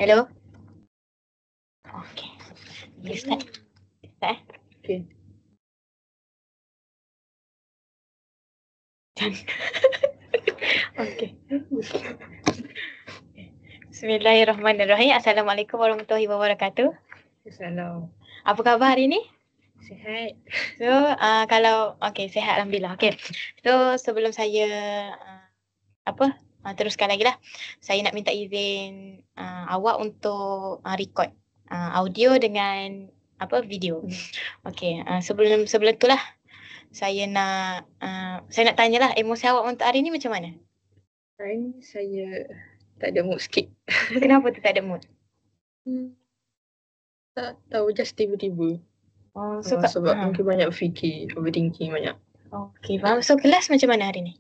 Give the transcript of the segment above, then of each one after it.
Hello. Okay. Boleh start? Start Okay. Okay. Bismillahirrahmanirrahim. Assalamualaikum warahmatullahi wabarakatuh. Salam. Apa khabar hari ni? Sihat. So, kalau sihat alhamdulillah. Okay. So, sebelum saya teruskan lagi lah. Saya nak minta izin awak untuk record audio dengan video. Okay. Sebelum tu lah saya nak tanyalah emosi awak untuk hari ni macam mana? Hari ni saya tak ada mood sikit. Kenapa tu tak ada mood? Tak tahu, just tiba-tiba. Sebab mungkin banyak fikir, overthinking banyak. Okay, faham. So, kelas macam mana hari ni?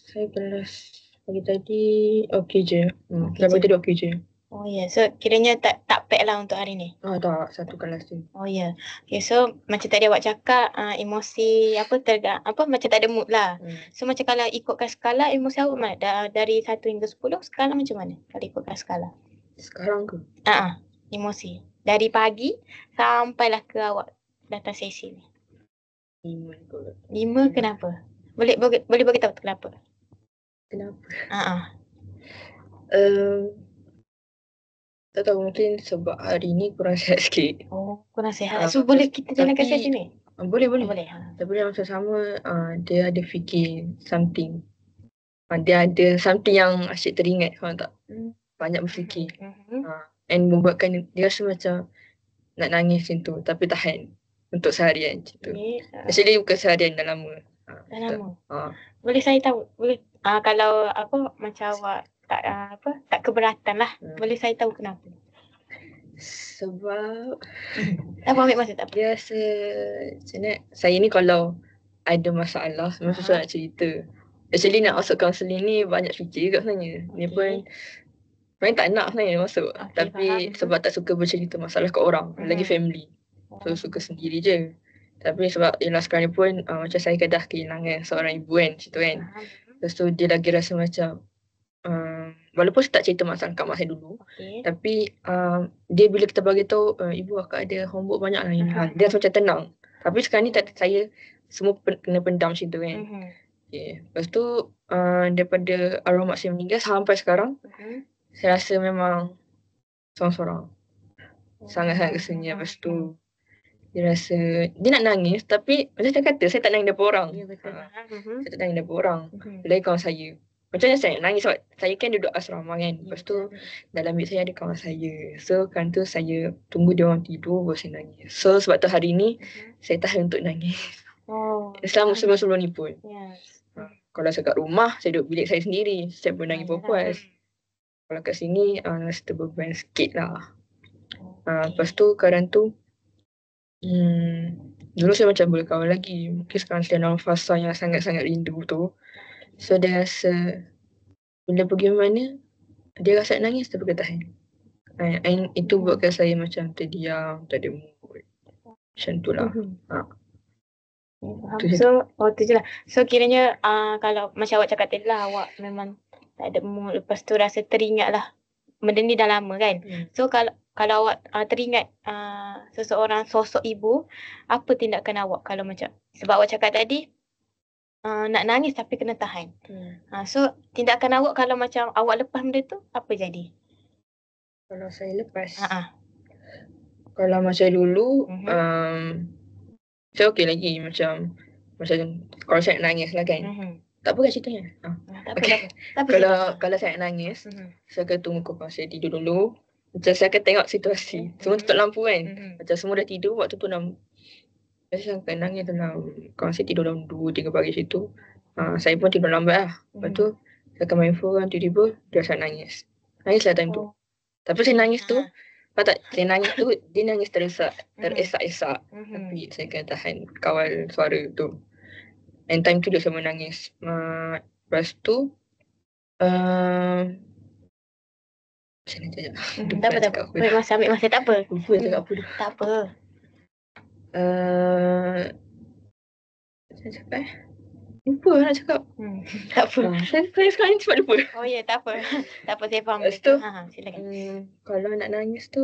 Saya pagi tadi okey je. Okey Pagi je. tadi okey je. Oh ya, so kiranya tak pack lah untuk hari ni? Tak, satu kelas je. Oh ya. Okay, so macam tadi awak cakap emosi macam tak ada mood lah. So macam kalau ikutkan skala emosi awak dari 1 hingga 10, skala macam mana kalau ikutkan skala? Sekarang ke? Emosi. Dari pagi sampailah ke awak datang sesi ni. 5 kot. 5 kenapa? Boleh bagi tahu kenapa? Kenapa? Tak tahu, mungkin sebab hari ni kurang sihat sikit. Oh, kurang sihat. So boleh kita jalankan sesi ni? Boleh. Boleh. Tapi masa sama dia ada fikir something. Dia ada something yang asyik teringat, faham tak? Banyak berfikir. And membuatkan dia rasa macam nak nangis macam tu, tapi tahan untuk seharian macam tu. Actually bukan seharian, dah lama. Dah lama? Boleh saya tahu? Boleh kalau macam awak tak keberatan lah. Boleh saya tahu kenapa? Sebab tak apa, ambil masa tak apa. Dia rasa macam mana, saya ni kalau ada masalah memang susah nak cerita. Actually nak masuk kaunseling ni banyak fikir juga sebenarnya. Ni pun sebenarnya tak nak sebenarnya masuk. Tapi faham. sebab tak suka bercerita masalah ke orang, lagi family. So suka sendiri je. Tapi sebab yelah sekarang ni pun macam saya dah kehilangan seorang ibu kan, macam tu kan. Lepas tu dia lagi rasa macam walaupun saya tak cerita masalah kat mak saya dulu, tapi dia bila kita bagi tahu ibu akak ada homework banyak lah ini, dia macam tenang. Tapi sekarang ni saya semua kena pendam macam tu kan. Lepas tu daripada arwah mak saya meninggal sampai sekarang, saya rasa memang sorang-sorang. Sangat-sangat rasanya. Lepas tu dia rasa dia nak nangis, tapi macam saya kata, saya tak nangis daripada orang. Saya tak nangis daripada orang. Lagi kawan saya. Macam mana saya nak nangis sebab saya kan duduk asrama kan. Lepas tu dalam bilik saya ada kawan saya. So kan tu saya tunggu dia orang tidur baru saya nangis. So sebab tu hari ni saya tahan untuk nangis. Selama sebelum ni pun. Kalau saya kat rumah, saya duduk bilik saya sendiri, saya pun nangis puas. Kalau kat sini rasa terbeban sikit lah. Lepas tu kadang tu dulu saya macam boleh kawan lagi. Mungkin sekarang saya dalam fasa yang sangat-sangat rindu tu. So dia rasa bila pergi mana, dia rasa nangis tapi dia tahan. And itu buatkan saya macam terdiam, tak ada mood. Macam tu lah. So, tu je lah. So kiranya kalau macam awak cakap tadi lah, awak memang tak ada mood. Lepas tu rasa teringat lah. Benda ni dah lama kan. So kalau awak teringat seseorang sosok ibu, apa tindakan awak kalau macam, sebab awak cakap tadi nak nangis tapi kena tahan. So tindakan awak kalau macam awak lepas benda tu, apa jadi? Kalau saya lepas, kalau macam dulu saya okey lagi. Macam kalau saya nak nangis lah kan, tak apa kan ceritanya. Kalau saya nak nangis, saya akan tunggu kawan saya tidur dulu. Macam saya akan tengok situasi. Semua tutup lampu kan. Macam semua dah tidur, waktu tu saya akan nangis dalam, kawan saya tidur dalam 2-3 pagi situ. Saya pun tidur lambat lah. Lepas tu saya akan main phone, tiba-tiba dia rasa nangis. Nangislah time tu. Tapi saya nangis tu, saya nangis tu, dia nangis teresak-esak. Tapi saya akan tahan kawal suara tu. And time tu dia sama nangis. Lepas tu macam mana cakap? Tak apa. Ambil masa tak apa. Lupa cakap apa tu. Tak apa. Macam cakap Lupa nak cakap. Tak apa. Saya sekarang ni cepat lupa. Oh ya, tak apa. Tak apa, saya faham. Lepas tu, Silakan. kalau nak nangis tu,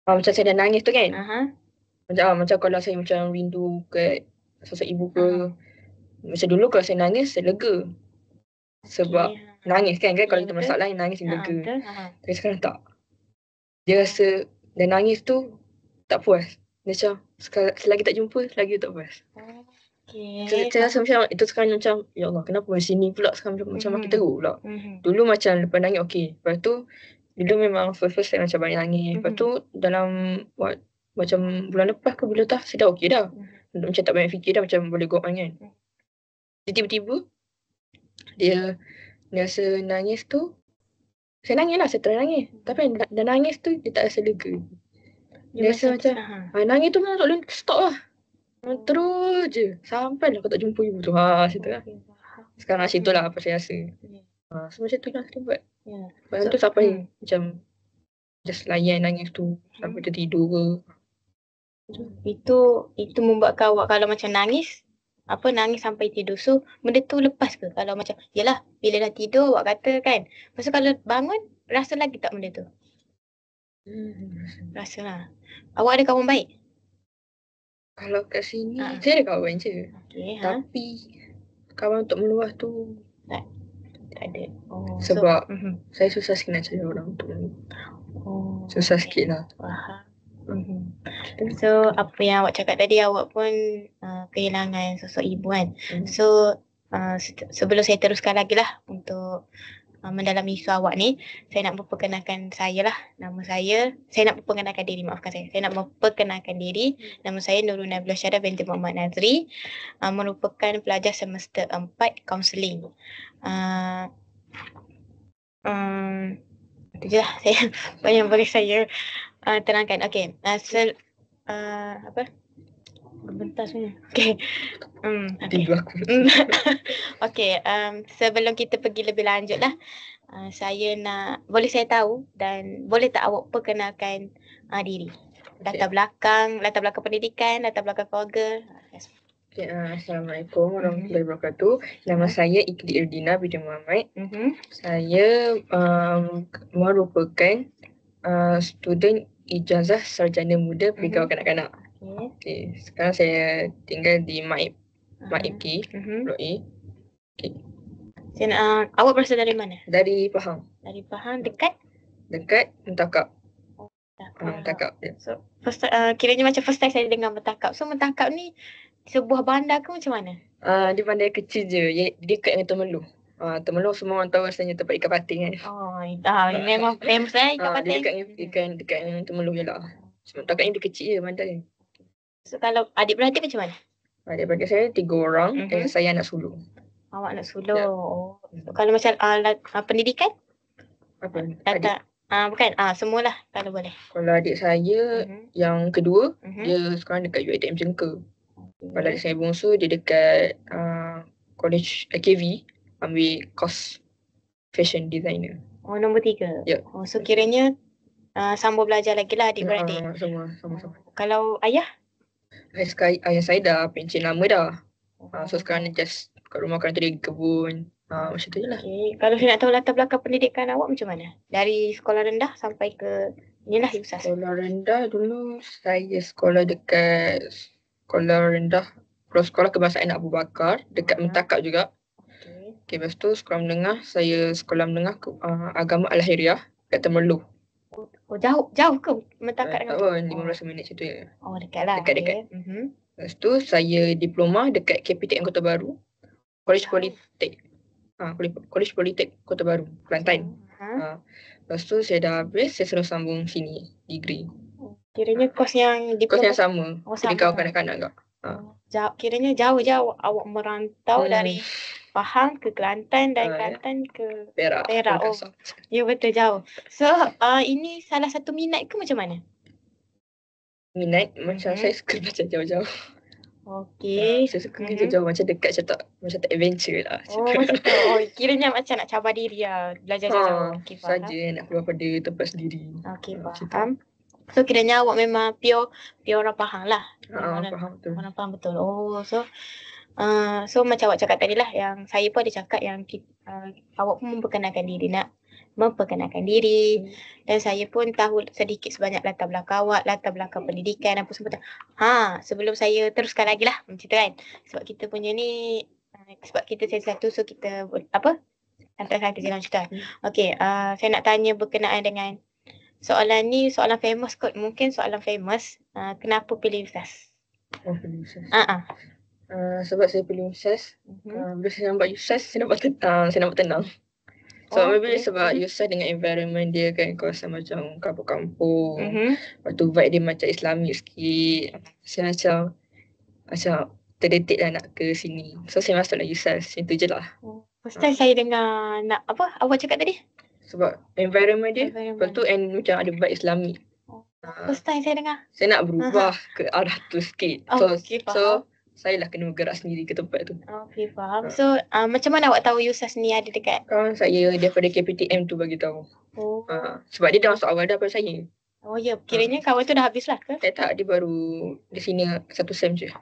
macam saya dah nangis tu kan. Macam kalau saya macam rindu kat sosok ibu ke. Macam dulu kalau saya nangis, saya lega. Sebab nangis kan kalau kita masalah nangis dia lega. Tapi sekarang tak. Dia rasa dah nangis tu tak puas. Macam selagi tak jumpa, selagi tak puas. Saya rasa macam itu sekarang macam ya Allah, kenapa di sini pula sekarang macam makin teruk pula. Dulu macam lepas nangis okey. Lepas tu dulu memang first saya macam banyak nangis. Lepas tu dalam macam bulan lepas ke bulan lepas saya dah okey dah. Macam tak banyak fikir dah, macam boleh go on kan. Tiba-tiba dia rasa nangis tu, saya nangis lah, saya nangis. Tapi dah nangis tu dia tak rasa lega. Dia rasa macam nangis tu memang tak boleh stop lah. Terus je sampai lah kau tak jumpa ibu tu. Situ lah. Sekarang situ lah apa saya rasa. So macam tu lah kita buat. Lepas tu sampai macam just layan nangis tu sampai tertidur ke. Itu membuatkan awak kalau macam nangis sampai tidur. So benda tu lepas ke? Kalau macam yelah bila dah tidur awak kata kan. Lepas tu kalau bangun rasa lagi tak benda tu? Rasa lah. Awak ada kawan baik? Kalau kat sini saya ada kawan je. Tapi kawan untuk meluah tu tak ada. Sebab saya susah sikit nak cari orang untuk meluah. Susah sikit lah. So apa yang awak cakap tadi, awak pun kehilangan sosok ibu kan. So sebelum saya teruskan lagi lah untuk mendalami isu awak ni, saya nak memperkenalkan saya lah. Saya nak memperkenalkan diri, maafkan saya. Saya nak memperkenalkan diri. Nama saya Nurul Nabilah Syarah binti Muhammad Nazri, merupakan pelajar semester 4 kaunseling. Itu je lah saya banyak boleh saya terangkan. Okey. Bentar sebenarnya. Okey. Okey, sebelum kita pergi lebih lanjut lah, saya nak, boleh saya tahu dan boleh tak awak perkenalkan diri? Latar belakang pendidikan, latar belakang keluarga. Assalamualaikum warahmatullahi wabarakatuh. Nama saya Ikli Irdina binti Muhammad. Saya merupakan student ijazah sarjana muda Pegawai Kanak-kanak. Okay. Sekarang saya tinggal di Maib K, Blok A. Awak berasal dari mana? Dari Pahang. Dari Pahang, dekat Mentakap. Mentakap. So, kiranya macam first time saya dengar Mentakap. So, Mentakap ni sebuah bandar ke macam mana? Dia bandar kecil je. Dia dekat dengan Temerloh. Temerloh semua orang tahu rasanya tempat ikan patin kan. Memang famous lah ikan patin. Dia dekat dengan Temerloh je lah. Mentakap ni dia kecil je bandar ni. So, kalau adik-beradik macam mana? Adik-beradik saya 3 orang dan saya anak sulung. Awak anak sulung. So, kalau macam pendidikan? Apa? Bukan. Semualah kalau boleh. Kalau adik saya yang kedua, dia sekarang dekat UiTM Jengka. Kalau adik saya bongsu, dia dekat college KV, ambil course fashion designer. Nombor 3? Ya. So kiranya sambung belajar lagi lah adik-beradik? Sama-sama. Kalau ayah? Ayah saya dah pencen lama dah. So sekarang ni just kat rumah kan tadi kebun. Macam tu je lah. Okay. Kalau saya nak tahu latar belakang pendidikan awak macam mana? Dari sekolah rendah sampai ke inilah USAS. Sekolah rendah dulu saya sekolah dekat sekolah rendah sekolah kebangsaan Abu Bakar dekat Mentakap juga. Okay, lepas tu sekolah menengah saya sekolah menengah agama Al-Hiriah kat Temerloh. Jauh ke Mentakap dengan tu? 15 minit situ je. Dekat lah. Dekat. Lepas tu saya diploma dekat KPTN Kota Baru. College Politek. College Politek Kota Baru, Kelantan. Lepas tu saya dah habis, saya terus sambung sini, degree. Kiranya kos yang diploma? Kos yang sama. Jadi kau kanak-kanak tak? Kiranya jauh-jauh awak merantau dari Pahang ke Kelantan dan Kelantan ke Perak. Ya betul, jauh. So ini salah satu minat ke macam mana? Minat? Macam saya suka macam jauh-jauh. Okey. Saya suka jauh macam dekat macam tak adventure lah. Macam tu. Kiranya macam nak cabar diri lah. Belajar jauh. Okay, faham. Saja nak keluar pada tempat sendiri. Okey, faham. So kiranya awak memang pure orang Pahang lah. Faham betul. Orang Pahang betul. So So macam awak cakap tadi lah, yang saya pun ada cakap yang awak pun memperkenalkan diri. Dan saya pun tahu sedikit sebanyak latar belakang awak, latar belakang pendidikan apa semua. Sebelum saya teruskan lagi lah macam tu kan. Sebab kita punya ni, sebab kita satu, so kita antara satu jalan cerita. Okay, saya nak tanya berkenaan dengan soalan ni, soalan famous kot. Mungkin soalan famous. Kenapa pilih USAS? Pilih USAS. Sebab saya pilih USAS, bila saya nampak USAS, saya nampak tenang. So maybe sebab USAS dengan environment dia kan, kawasan macam kampung-kampung. Lepas tu vibe dia macam Islamic sikit. Saya macam terdetik lah nak ke sini. So saya masuklah USAS, macam tu je lah. First time saya dengar awak cakap tadi? Sebab environment dia, lepas tu macam ada vibe Islamic. First time saya dengar. Saya nak berubah ke arah tu sikit. So saya lah kena bergerak sendiri ke tempat tu. Okay, faham. So macam mana awak tahu USAS ni ada dekat? Kawan saya daripada KPTM tu bagi tahu. Sebab dia dah masuk awal dah daripada saya. Oh ya, kiranya kawan tu dah habis lah ke? Tak, dia baru di sini 1 sem je.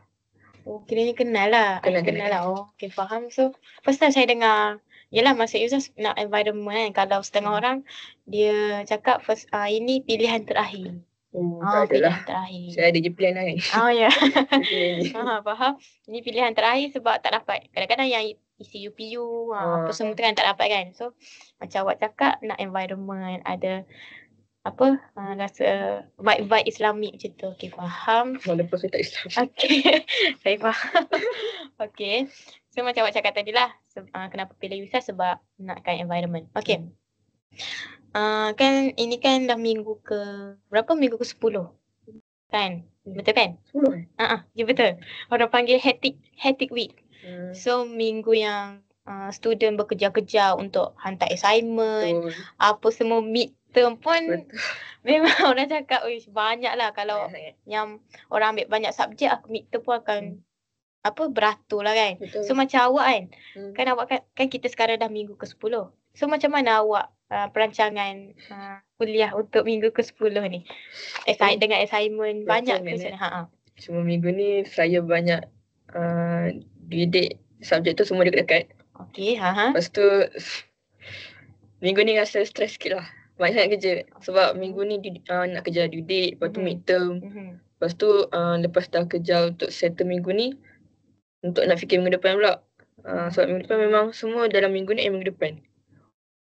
Kiranya kenal lah. Kenal lah. Okay, faham. So first time saya dengar, yelah masuk USAS nak environment kan. Kalau setengah orang dia cakap ini pilihan terakhir. Pilihan terakhir. Saya ada je pilihan lain. Ya. Faham. Ini pilihan terakhir sebab tak dapat. Kadang-kadang yang isi UPU apa semua tu kan tak dapat kan. So macam awak cakap nak environment, ada rasa vibe Islamik macam tu. Okay, faham. Walaupun saya tak Islam. Okay. Saya faham. Okay. So macam awak cakap tadi lah, kenapa pilih USAS sebab nakkan environment. Okay. Kan ini kan dah minggu ke 10 kan? Betul kan? 10 ya betul. Orang panggil hectic week. So minggu yang student bekerja-kerja untuk hantar assignment, apa semua midterm pun memang orang cakap banyak lah. Kalau yang orang ambil banyak subjek, midterm pun akan beratur lah kan. Betul. So macam awak kan awak kan kita sekarang dah minggu ke-10. So macam mana awak perancangan kuliah untuk minggu ke-10 ni? Dengan assignment banyak ke macam mana? Cuma minggu ni saya banyak didik subjek tu semua dekat-dekat. Okay, Lepas tu minggu ni rasa stres sikit lah. Banyak sangat kerja. Sebab minggu ni nak kerja due date, lepas tu midterm. Lepas tu lepas dah kerja untuk settle minggu ni, untuk nak fikir minggu depan pula. Sebab minggu depan memang semua dalam minggu ni minggu depan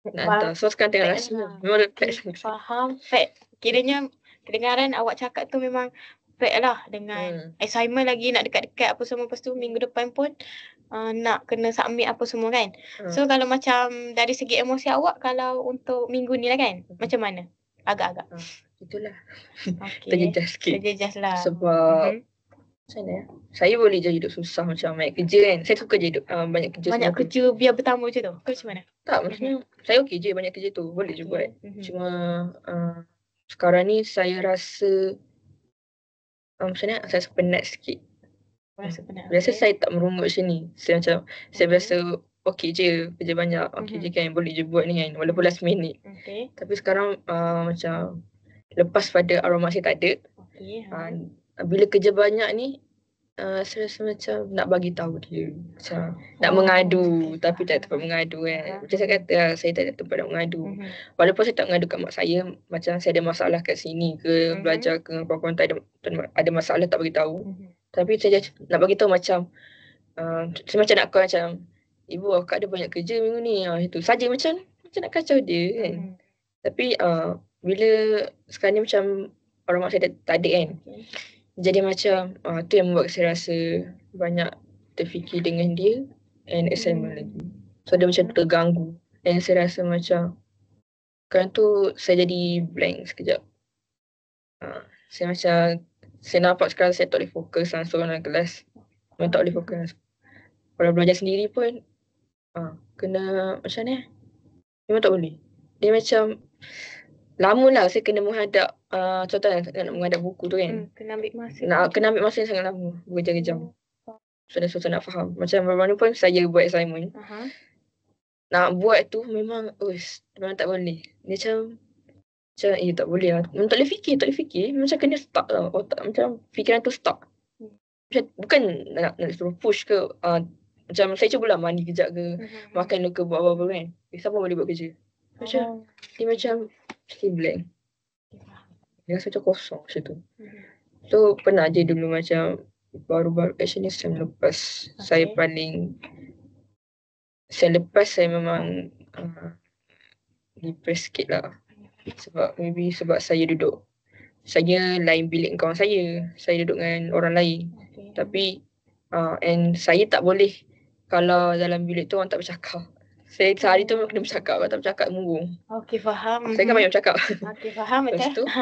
nak hantar. So sekarang tengah rasa memang pack. Faham. Pack. Kiranya kedengaran awak cakap tu memang pack lah dengan assignment lagi nak dekat-dekat apa semua. Lepas tu minggu depan pun nak kena submit apa semua kan. So kalau macam dari segi emosi awak, kalau untuk minggu ni lah kan, macam mana? Agak-agak. Itulah. Okay. Terjejas lah. Sebab macam mana? Saya boleh je hidup susah macam banyak kerja kan. Saya suka je hidup banyak kerja. Banyak kerja biar bertambah je tu. Ke macam mana? Tak, maksudnya saya okey je banyak kerja tu. Boleh je buat. Cuma sekarang ni saya rasa macam mana? Saya rasa penat sikit. Biasa saya tak merungut macam ni. Saya macam saya biasa okey je kerja banyak. Okey je kan, boleh je buat ni kan. Walaupun last minute. Tapi sekarang macam lepas pada arwah mak saya tak ada. Bila kerja banyak ni saya rasa macam nak bagi tahu dia, macam nak mengadu tapi tak tempat mengadu kan. Macam saya kata saya tak ada tempat nak mengadu. Walaupun saya tak mengadu kat mak saya, macam saya ada masalah kat sini ke belajar ke apa-apa, tak ada masalah tak bagi tahu. Tapi saya nak bagi tahu macam saya macam nak call macam, ibu akak ada banyak kerja minggu ni. Itu saja macam nak kacau dia kan. Tapi bila sekarang ni macam orang mak saya tak ada kan. Jadi macam tu yang membuat saya rasa banyak terfikir dengan dia and assignment lagi. So dia macam terganggu. Dan saya rasa macam sekarang tu saya jadi blank sekejap. Saya macam saya nampak sekarang saya tak boleh fokus langsung dalam kelas. Memang tak boleh fokus. Kalau belajar sendiri pun kena macam ni. Memang tak boleh. Dia macam lama lah saya kena menghadap contohnya nak menghadap buku tu kan. Kena ambil masa. Kena ambil masa yang sangat lama. Berjam-jam. So dah susah nak faham. Macam baru-baru pun saya buat assignment. Nak buat tu memang memang tak boleh. Dia macam tak boleh lah. Memang tak boleh fikir. Macam kena stuck lah. Otak macam fikiran tu stuck. bukan nak suruh push ke. Macam saya cubalah mandi kejap ke, makan ke, buat apa-apa kan. Siapa boleh buat kerja. Macam dia macam still blank. Dia rasa macam kosong macam tu. So pernah je dulu macam baru-baru actually sem lepas saya memang depressed sikit lah. Sebab saya duduk, saya lain bilik dengan kawan saya duduk dengan orang lain. Tapi and saya tak boleh, kalau dalam bilik tu orang tak bercakap. Saya sehari tu memang kena bercakap. Kalau tak bercakap murung. Okey, faham. Saya kan banyak bercakap. Okey, faham Lepas betul. tu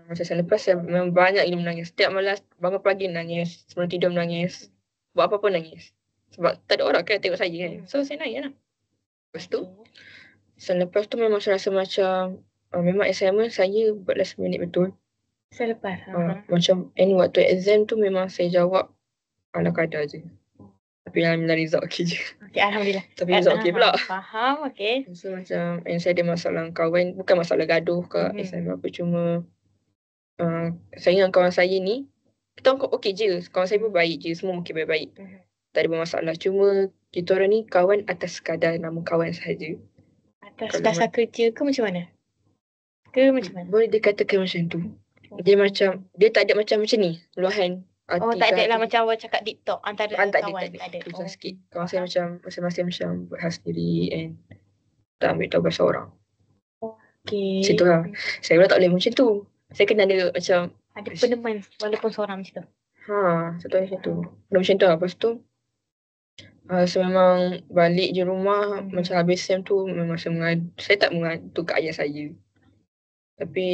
macam saya lepas saya memang banyak gila menangis. Setiap malam bangun pagi nangis, sebelum tidur menangis, buat apa-apa nangis. Sebab tak ada orang kan tengok saya kan. So saya nangis lah. Lepas tu selepas tu memang saya rasa macam memang assignment saya buat last minute betul. Selepas Macam waktu exam tu memang saya jawab ala kadar je. Tapi alhamdulillah result okey je. Okey, alhamdulillah. Tapi result okey pula. Faham, okey. So macam saya ada masalah dengan kawan, bukan masalah gaduh ke assignment apa, cuma saya dengan kawan saya ni kita orang okey je. Kawan saya pun baik je, semua okey baik-baik. Tak ada masalah. Cuma kita orang ni kawan atas sekadar nama kawan sahaja. Atas dasar kerja ke macam mana? Ke macam mana? Boleh dikatakan macam tu. Dia macam, dia tak ada macam ni, luahan Oh, tak ada lah macam awak cakap deep talk antara kawan. Tak ada. Susah sikit. Kawan saya macam masing-masing macam buat hal sendiri and tak ambil tahu pasal orang. Okay. Macam tu lah. Saya pula tak boleh macam tu. Saya kena ada macam ada peneman walaupun seorang macam tu. Satu macam tu. Kena macam tu lah. Lepas tu saya memang balik je rumah macam habis SEM tu memang saya tak mengadu kat ayah saya. Tapi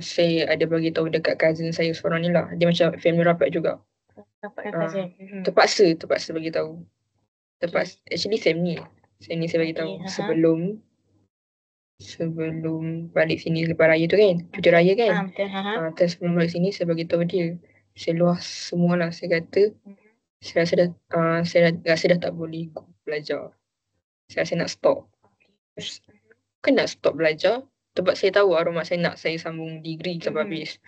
saya ada bagi tahu dekat cousin saya seorang ni lah. Dia macam family rapat juga. Rapat dengan cousin. Terpaksa bagi tahu. Actually SEM ni saya bagi tahu sebelum balik sini lepas raya tu kan. Cuti raya kan. Betul. Sebelum balik sini saya bagi tahu dia. Saya luah semualah. Saya kata saya rasa dah tak boleh belajar. Saya rasa nak stop. Bukan nak stop belajar. Sebab saya tahu arwah mak saya nak saya sambung degree sampai habis.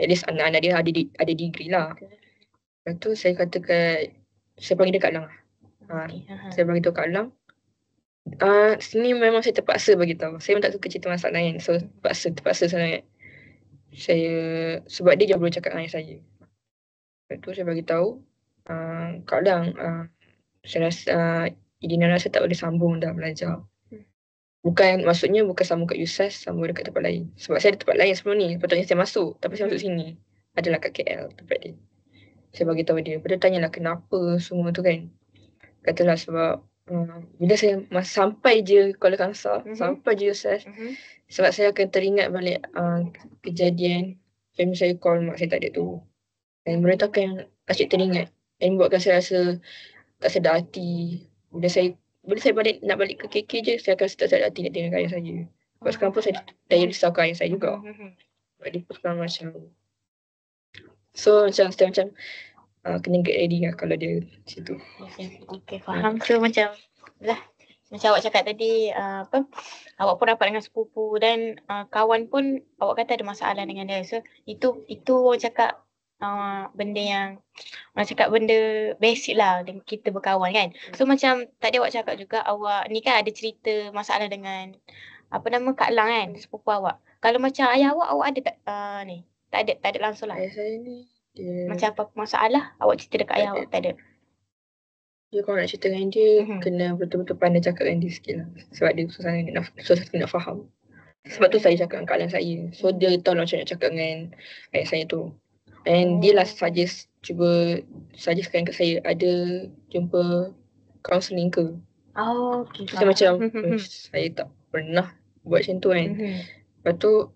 At least anak-anak dia ada degree lah. Lepas tu saya kata saya panggil dia Kak Lang. Saya bagi tahu Kak Lang. Sini memang saya terpaksa bagi tahu. Saya memang tak suka cerita masalah kan. So terpaksa sangat. Sebab dia je boleh cakap dengan ayah saya. Lepas tu saya bagi tahu Kak Lang, saya rasa Idina rasa tak boleh sambung dah belajar. Maksudnya bukan sambung kat USAS, sambung dekat tempat lain. Sebab saya ada tempat lain sebelum ni. Patutnya saya masuk. Tapi saya masuk sini. Adalah kat KL tempat dia. Saya bagi tahu dia. Lepas tanyalah kenapa semua tu kan. Katalah sebab bila saya sampai je Kuala Kangsar, sampai je USAS, sebab saya akan teringat balik kejadian family saya call mak saya tak ada tu. Dan benda tu akan asyik teringat. Dan buatkan saya rasa tak sedar hati. Bila saya nak balik ke KK je, saya akan tak sedar hati nak tinggal ayah saya. Sebab sekarang pun saya dah risaukan ayah saya juga. Sebab dia pun sekarang macam. So saya macam kena get ready lah kalau dia macam tu. Okay, faham. So macam awak cakap tadi, awak pun rapat dengan sepupu dan kawan pun awak kata ada masalah dengan dia. So itu orang cakap benda yang orang cakap benda basic lah dengan kita berkawan kan. So macam tadi awak cakap juga awak ni kan ada cerita masalah dengan Kak Lang kan, sepupu awak. Kalau macam ayah awak ada tak ni? Tak ada langsung lah. Ayah saya ni dia macam apa masalah awak cerita dekat ayah awak tak ada. Dia kalau nak cerita dengan dia kena betul-betul pandai cakap dengan dia sikit lah. Sebab dia susah nak faham. Sebab tu saya cakap dengan Kak Lang saya. So dia tahu macam nak cakap dengan ayah saya tu. And dia lah cuba suggestkan kat saya ada jumpa counselling ke. Okay. Kita macam saya tak pernah buat macam tu kan. Lepas tu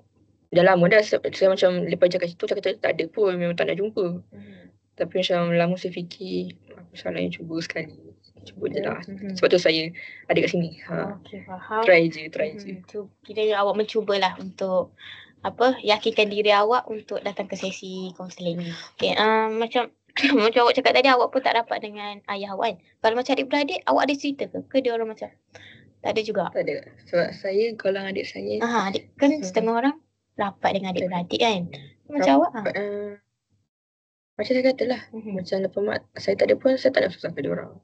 dah lama dah saya macam lepas cakap situ cakap tak ada pun, memang tak nak jumpa. Tapi macam lama saya fikir apa salahnya cuba sekali. Cuba je lah. Sebab tu saya ada kat sini. Okay, faham. Try je. Kiranya awak mencubalah untuk yakinkan diri awak untuk datang ke sesi kaunseling ni. Okay, macam awak cakap tadi awak pun tak rapat dengan ayah awak kan. Kalau macam adik-beradik awak ada cerita ke? Ke dia orang macam tak ada juga? Tak ada. Sebab saya kalau adik saya adik kan setengah orang rapat dengan adik-beradik kan. Macam awak Macam saya kata lah, macam lepas mak saya tak ada pun, saya tak nak susahkan dia orang.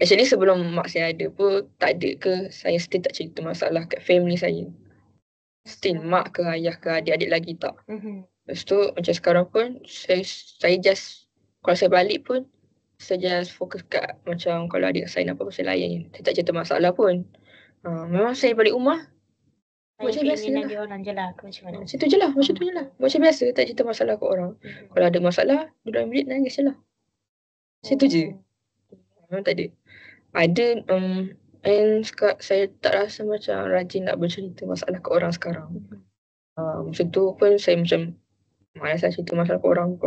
Actually sebelum mak saya ada pun, tak ada ke saya still tak cerita masalah kat family saya. Still mak ke ayah ke adik-adik lagi tak. Lepas tu macam sekarang pun, saya just, kalau saya balik pun, saya just fokus kat macam kalau adik saya nak apa, saya layan. Saya tak cerita masalah pun. Memang saya balik rumah, macam biasa lah. Dia orang je lah ke macam mana? Macam tu je lah, macam tu je lah. Macam biasa, tak cerita masalah kat orang. Kalau ada masalah, duduk dalam bilik nangis je lah. Macam tu je. Memang tak ada. Ada, and saya tak rasa macam rajin nak bercerita masalah kat orang sekarang. Macam tu pun saya macam malas lah cerita masalah kat orang.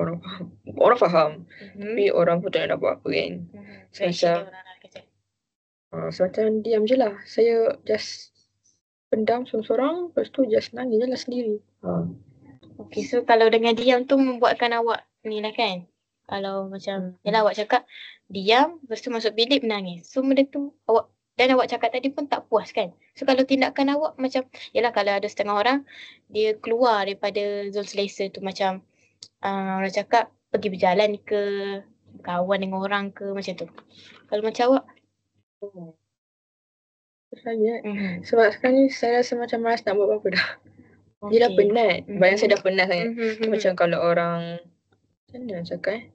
Orang faham. Tapi orang pun tak nak buat apa kan. Macam diam je lah. Saya just pendam seorang-seorang. Lepas tu just nangis je lah sendiri. Okay, so kalau dengan diam tu membuatkan awak ni lah kan? Kalau macam, yalah awak cakap diam, lepas tu masuk bilik menangis. So benda tu awak, dan awak cakap tadi pun tak puas kan? So kalau tindakan awak macam, yalah kalau ada setengah orang, dia keluar daripada zon selesa tu macam, orang cakap pergi berjalan ke, kawan dengan orang ke, macam tu. Kalau macam awak? Saya, sebab sekarang ni saya rasa macam malas nak buat apa-apa dah. Dia dah penat. Bayang saya dah penat sangat. Macam kalau orang, macam mana nak cakap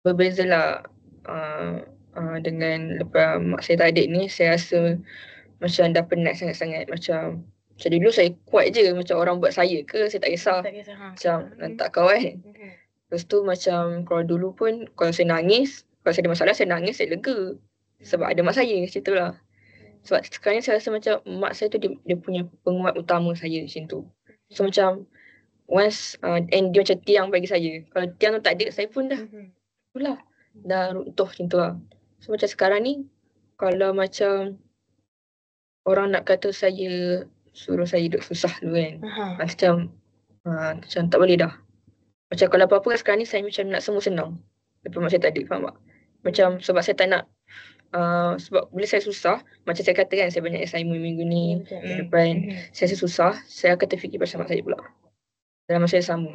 berbeza lah dengan lepas mak saya tak ada ni, saya rasa macam dah penat sangat-sangat. Macam dulu saya kuat je, macam orang buat saya ke, saya tak kisah. Macam tak kawan. Lepas tu macam kalau dulu pun, kalau saya nangis, kalau saya ada masalah, saya nangis, saya lega. Sebab ada mak saya, macam tu lah. Sebab sekarang ni saya rasa macam mak saya tu dia punya penguat utama saya macam tu. So macam once and dia macam tiang bagi saya. Kalau tiang tu tak ada, saya pun dah runtuh macam tu lah. So macam sekarang ni, kalau macam orang nak kata saya, suruh saya hidup susah dulu kan. Macam tak boleh dah. Macam kalau apa-apa sekarang ni, saya macam nak semua senang. Lepas mak saya tak ada, faham tak? Macam sebab saya tak nak, sebab bila saya susah, macam saya kata kan, saya banyak assignment minggu ni, depan saya rasa susah, saya akan terfikir pasal mak saya pula. Dalam masa yang sama.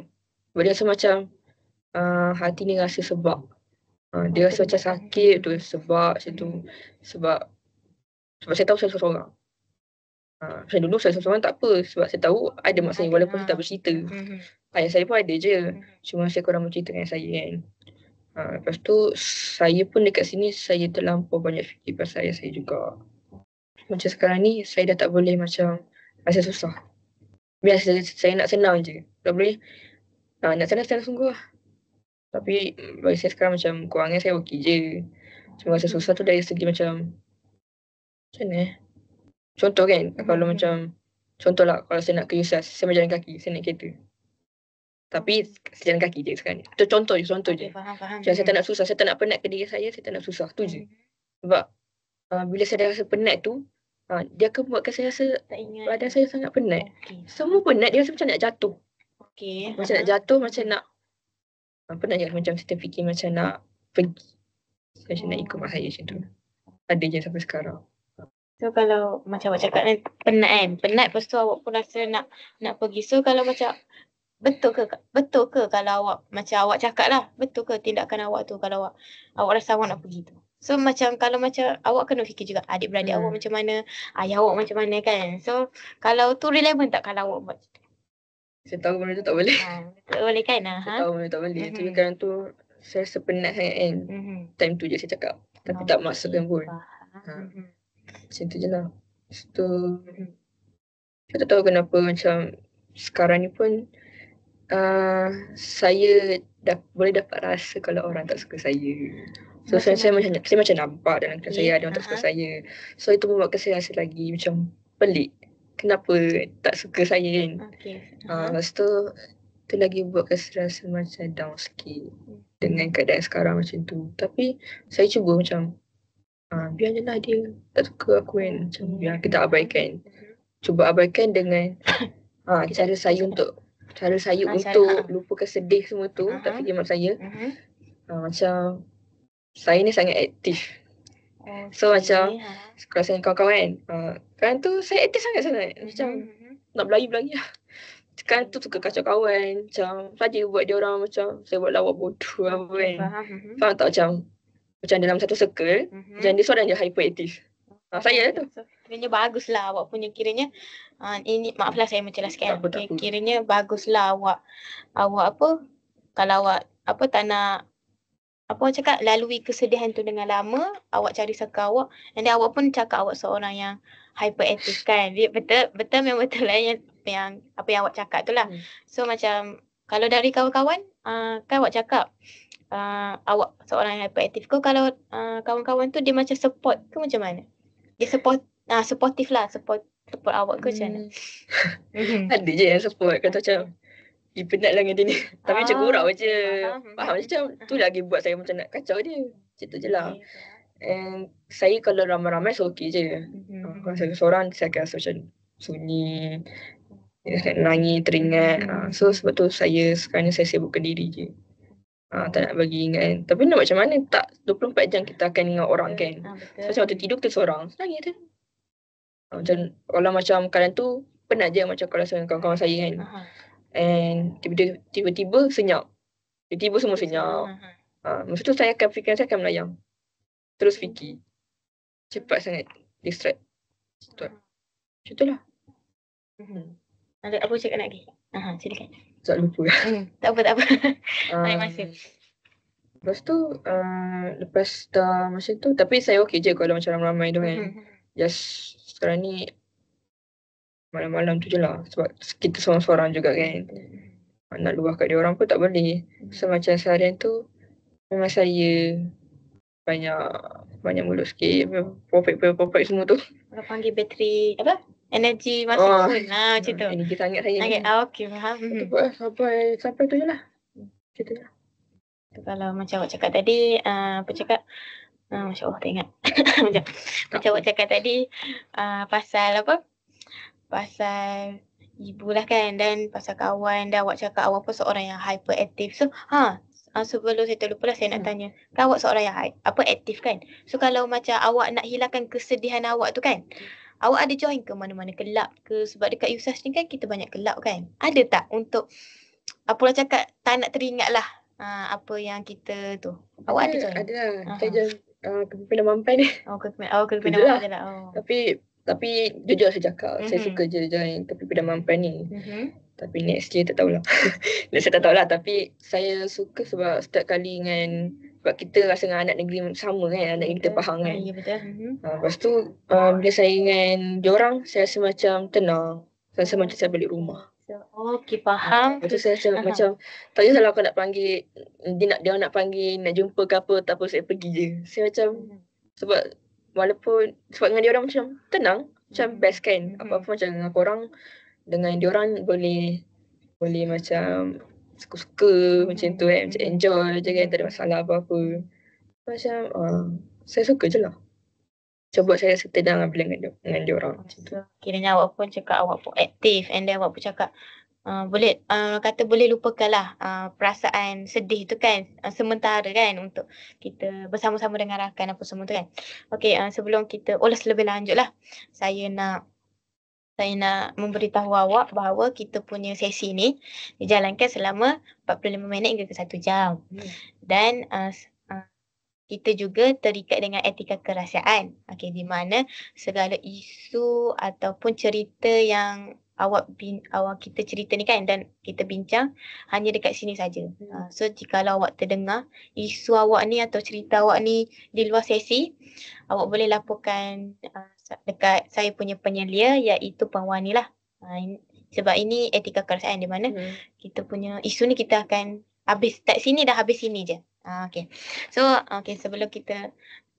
Sebab dia rasa macam hati ni rasa sebab. Dia rasa macam sakit tu sebab macam tu. Sebab saya tahu saya seorang. Macam dulu saya seorang tak apa. Sebab saya tahu ada mak saya walaupun saya tak bercerita. Ayah saya pun ada je. Cuma saya kurang bercerita dengan saya kan. Lepas tu saya pun dekat sini saya terlampau banyak fikir pasal ayah saya juga. Macam sekarang ni saya dah tak boleh macam rasa susah. Biasa saya nak senang je. Tak boleh nak senang sungguh lah. Tapi bagi saya sekarang macam kurangnya saya okey je. Cuma rasa susah tu dari segi macam mana contoh kan, kalau macam contoh lah, kalau saya nak ke USAS, saya berjalan kaki, saya naik kereta. Tapi saya jalan kaki je sekarang ni. Itu contoh je. Faham. Macam saya tak nak susah, saya tak nak penat ke diri saya tak nak susah, tu je. Sebab bila saya dah rasa penat tu, dia akan buatkan saya rasa badan saya sangat penat. Semua penat, dia rasa macam nak jatuh. Macam nak jatuh, macam nak penat je, macam saya terfikir macam nak pergi. Saya macam nak ikut mak saya macam tu. Ada je sampai sekarang. So kalau macam awak cakap ni penat kan, penat lepas tu awak pun rasa nak pergi. So kalau macam betul ke kalau awak macam awak cakap lah, betul ke tindakan awak tu kalau awak rasa awak nak pergi tu? So macam kalau macam awak kena fikir juga adik-beradik awak macam mana, ayah awak macam mana kan. So kalau tu relevan tak kalau awak buat? Saya tahu benda tu tak boleh. Tak boleh kan? Saya tahu benda tu tak boleh. Tapi kadang tu saya rasa penat sangat kan. Time tu je saya cakap. Tapi tak maksakan pun. Macam tu je lah. Lepas tu saya tak tahu kenapa macam sekarang ni pun saya boleh dapat rasa kalau orang tak suka saya. So saya macam nampak dalam keadaan saya ada orang tak suka saya. So itu membuatkan saya rasa lagi macam pelik. Kenapa tak suka saya kan? Lepas tu lagi buatkan saya rasa macam down sikit dengan keadaan sekarang macam tu. Tapi saya cuba macam biar je lah dia tak suka aku kan. Macam biar kita abaikan. Cuba abaikan dengan cara saya untuk lupakan sedih semua tu. Tak fikir mak saya. Macam saya ni sangat aktif. So macam kalau saya kawan-kawan kan, tu saya aktif sangat-sangat. Macam nak berlari lah. Sekarang tu suka kacau kawan. Macam saja buat dia orang macam saya buat lawak bodoh apa kan. Faham. Faham tak macam dalam satu circle, macam dia seorang je hyperaktif. Saya tu. So, kiranya baguslah awak punya kiranya ini maaflah saya menjelaskan. Tak apa. Kiranya baguslah awak apa kalau awak tak nak apa orang cakap lalui kesedihan tu dengan lama, awak cari circle awak and then awak pun cakap awak seorang yang hyperaktif kan. Betul memang betul lah yang apa yang awak cakap tu lah. So macam kalau dari kawan-kawan kan awak cakap awak seorang yang hyperaktif ke, kalau kawan-kawan tu dia macam support ke macam mana? Dia supportive lah, support awak ke macam mana? Ada je yang support kata macam penat lah dengan dia ni. Tapi macam gurau je. Faham macam tu lagi buat saya macam nak kacau dia. Macam tu je lah. And saya kalau ramai-ramai so okay je. Kalau saya seorang saya akan rasa macam sunyi, nangis, teringat. So sebab tu sekarang ni saya sibukkan diri je. Tak nak bagi ingat. Tapi nak macam mana tak 24 jam kita akan ingat orang kan. So, macam waktu tidur kita seorang, nangis tu. Macam kalau macam kalian tu penat je macam kalau saya kawan-kawan saya kan. And tiba-tiba senyap. Tiba-tiba semua senyap. Masa tu saya akan fikir, saya akan melayang. Terus fikir. Cepat sangat distract. Macam tu lah. Ada apa cakap nak lagi? Silakan. Tak lupa. Tak apa. Lain masa. Lepas tu, lepas dah macam tu, tapi saya okey je kalau macam ramai-ramai tu kan. Just sekarang ni malam-malam tu je lah. Sebab kita seorang-seorang juga kan. Nak luahkan dia orang pun tak boleh. So macam seharian tu memang saya banyak mulut sikit. Popek semua tu. Orang panggil bateri apa? Energi masuk pun. Macam tu. Energi sangat saya ni. Okey, faham. Sampai tu je lah. Macam tu je lah. Kalau macam awak cakap tadi, apa cakap? Masya Allah tak ingat. macam awak cakap tadi, pasal apa? Pasal ibu lah kan, dan pasal kawan, dan awak cakap awak pun seorang yang hyperaktif. So, sebelum saya terlupa lah saya nak tanya. Kan awak seorang yang aktif kan? So, kalau macam awak nak hilangkan kesedihan awak tu kan, awak ada join ke mana-mana kelab ke? Sebab dekat USAS ni kan kita banyak kelab kan? Ada tak untuk, apa orang cakap, tak nak teringat lah apa yang kita tu? Awak ada join? Ada lah. Saya join kepimpinan mampan ni. Kepimpinan mampan je lah. Tapi jujur saya cakap, saya suka je join kepimpinan mampan ni. Tapi next year tak tahulah. Next year tak tahulah. Tapi saya suka sebab setiap kali sebab kita rasa dengan anak negeri sama kan. Anak negeri kita faham kan. Ya betul. Lepas tu bila saya dengan diorang, saya rasa macam tenang. Saya rasa macam saya balik rumah. Okey, faham. Lepas tu saya rasa macam tak kisahlah aku nak panggil, dia nak panggil, nak jumpa ke apa, tak apa saya pergi je. Saya macam sebab dengan dia orang macam tenang, macam best kan. Apa-apa macam dengan korang, dengan dia orang boleh macam suka-suka macam tu kan, macam enjoy je kan, tak ada masalah apa-apa. Macam saya suka je lah. Macam buat saya rasa tenang bila dengan dia orang. Kiranya awak pun cakap awak pun aktif, and then awak pun cakap boleh lupakan lah perasaan sedih tu kan, sementara kan, untuk kita bersama-sama dengan rakan apa semua tu kan. Okey, sebelum kita ulas lebih lanjut lah, saya nak memberitahu awak bahawa kita punya sesi ni dijalankan selama 45 minit hingga ke 1 jam. Dan kita juga terikat dengan etika kerahsiaan. Okey, di mana segala isu ataupun cerita yang kita cerita ni kan, dan kita bincang hanya dekat sini saja. So jikalau awak terdengar isu awak ni atau cerita awak ni di luar sesi, awak boleh laporkan dekat saya punya penyelia, iaitu Puan Wani lah. Sebab ini etika kerahsiaan di mana kita punya isu ni kita akan habis tak sini, dah habis sini je. Okay. So sebelum kita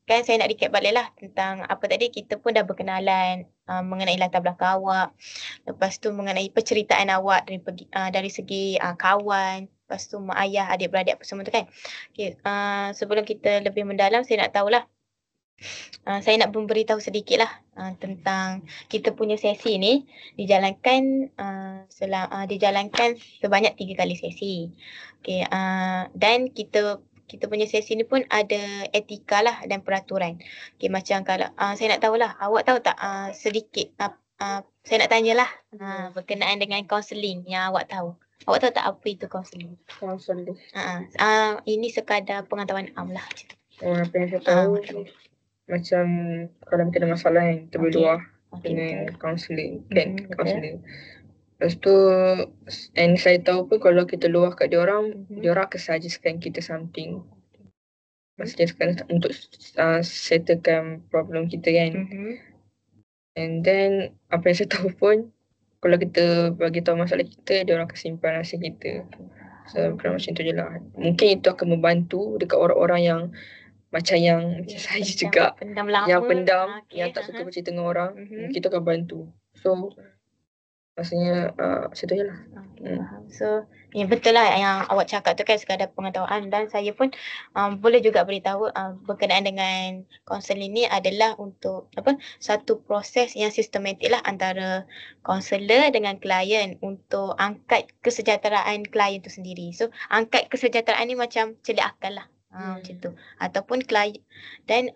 kan, saya nak recap balik lah tentang apa tadi. Kita pun dah berkenalan mengenai latar belakang awak. Lepas tu mengenai penceritaan awak dari segi kawan. Lepas tu mak ayah, adik-beradik apa semua tu kan. Okay. Sebelum kita lebih mendalam, saya nak tahulah. Saya nak memberitahu sedikit lah tentang kita punya sesi ni dijalankan sebanyak 3 kali sesi. Okay. Dan kita punya sesi ni pun ada etika lah dan peraturan. Okay, macam kalau saya nak tahulah, awak tahu tak sedikit saya nak tanyalah berkenaan dengan kaunseling yang awak tahu. Awak tahu tak apa itu kaunseling? Kaunseling. Ini sekadar pengetahuan am lah. Apa yang saya tahu macam kalau kita ada masalah yang kita boleh luah dengan kaunseling kan, kaunseling. Lepas tu and saya tahu pun kalau kita luah kat diorang, diorang akan suggestkan kita something. Suggestkan untuk settlekan problem kita kan. And then apa yang saya tahu pun kalau kita bagi tahu masalah kita, diorang akan simpan rasa kita. So kurang macam tu je lah. Mungkin itu akan membantu dekat orang-orang yang macam saya juga, yang pendam, yang tak suka bercerita dengan orang, kita akan bantu. So maksudnya macam tu je lah. So betul lah yang awak cakap tu kan, sekadar pengetahuan. Dan saya pun boleh juga beritahu berkenaan dengan kaunseling ni adalah untuk satu proses yang sistematik lah antara kaunselor dengan klien untuk angkat kesejahteraan klien tu sendiri. So angkat kesejahteraan ni macam celik akal lah. Macam tu. Ataupun klien. Dan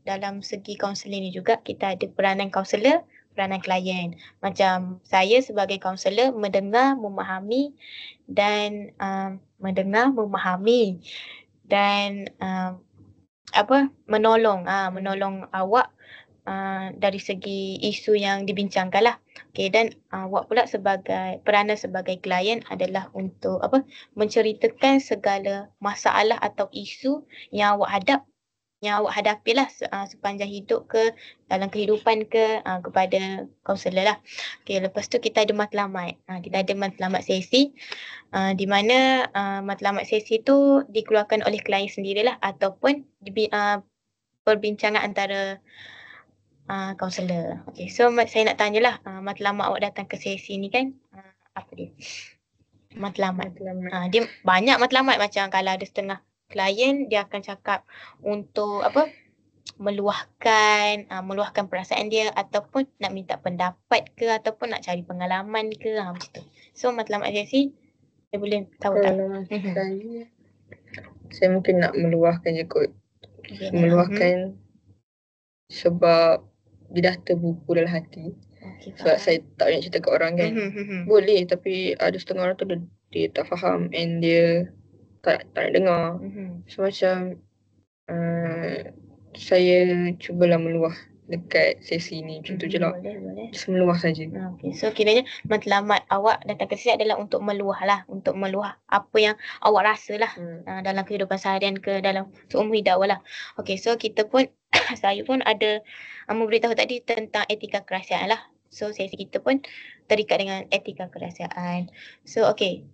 dalam segi kaunseling ni juga kita ada peranan kaunselor, peranan klien. Macam saya sebagai kaunselor mendengar, memahami dan menolong awak dari segi isu yang dibincangkan lah. Okay, dan awak pula sebagai peranan sebagai klien adalah untuk menceritakan segala masalah atau isu yang awak hadapi lah sepanjang hidup ke, dalam kehidupan ke, kepada kaunselor lah. Okay, lepas tu kita ada matlamat. Kita ada matlamat sesi di mana matlamat sesi tu dikeluarkan oleh klien sendirilah ataupun perbincangan antara kaunselor. Okay, so saya nak tanyalah matlamat awak datang ke sesi ni kan, apa dia? Matlamat. Dia banyak matlamat, macam kalau ada setengah klien dia akan cakap untuk meluahkan perasaan dia ataupun nak minta pendapat ke ataupun nak cari pengalaman ke, macam tu. So matlamat sesi saya boleh tahu tak? Saya mungkin nak meluahkan je kot. Meluahkan sebab dia dah terbuku dalam hati. Sebab saya tak nak cerita kat orang kan. Boleh, tapi ada setengah orang tu dia tak faham and dia tak nak dengar. So macam saya cubalah meluah dekat sesi ni. Macam tu je lah. Just meluah saja. Okay. So kiranya matlamat awak datang ke sesi adalah untuk meluah lah. Untuk meluah apa yang awak rasa lah dalam kehidupan seharian ke, dalam seumur hidup awak lah. Okay, so kita pun saya pun ada memberitahu tadi tentang etika kerahsiaan lah. So sesi kita pun terikat dengan etika kerahsiaan. So okay,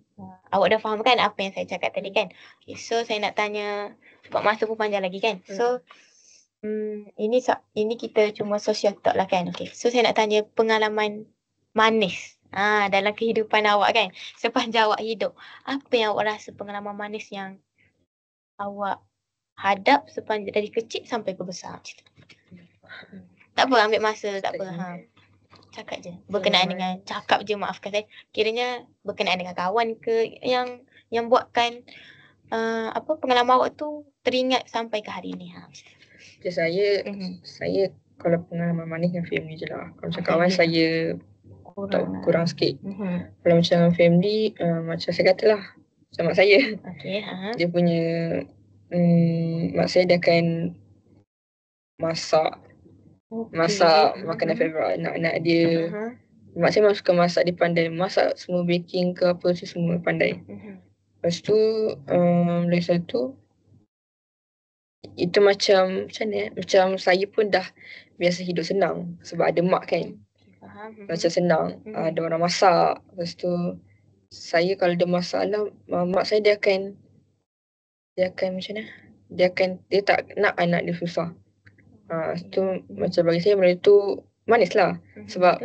awak dah faham kan apa yang saya cakap tadi kan? Okay, so saya nak tanya, sebab masa pun panjang lagi kan. So ini kita cuma social talk lah kan. Okay, so saya nak tanya pengalaman manis dalam kehidupan awak kan, sepanjang awak hidup. Apa yang awak rasa pengalaman manis yang awak hadap sepanjang dari kecil sampai ke besar? Tak apa, ambil masa, tak apa. Cakap je. Berkenaan dengan, cakap je, maafkan saya. Kiranya berkenaan dengan kawan ke yang buatkan pengalaman awak tu teringat sampai ke hari ni. Saya kalau pengalaman manis dengan family je lah. Kalau macam kawan saya kurang sikit. Kalau macam family, macam saya katalah, macam mak saya. Dia punya mak saya dia akan masak makanan favourite anak-anak dia. Mak saya memang suka masak, dia pandai masak, semua baking ke apa tu semua pandai. Lepas tu dari satu itu macam mana macam saya pun dah biasa hidup senang sebab ada mak kan. Macam senang, ada orang masak. Lepas tu saya kalau ada masalah, mak saya dia akan macam mana, dia tak nak anak dia susah. Tu macam bagi saya benda tu manis lah. Sebab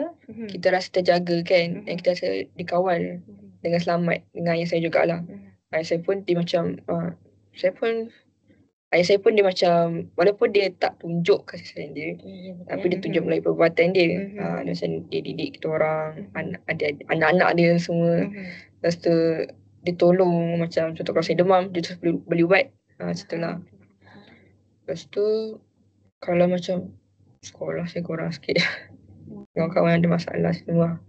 kita rasa terjaga kan, dan kita rasa dikawal dengan selamat dengan ayah saya jugalah. Ayah saya pun dia macam ayah saya pun dia macam, walaupun dia tak tunjuk kasih sayang dia, tapi dia tunjuk melalui perbuatan dia. Macam dia didik kita orang, anak-anak dia semua. Lepas tu dia tolong, macam contoh kalau saya demam, dia terus beli ubat. Macam tu lah. Lepas tu kalau macam sekolah saya kurang sikit. dengan kawan ada masalah semua.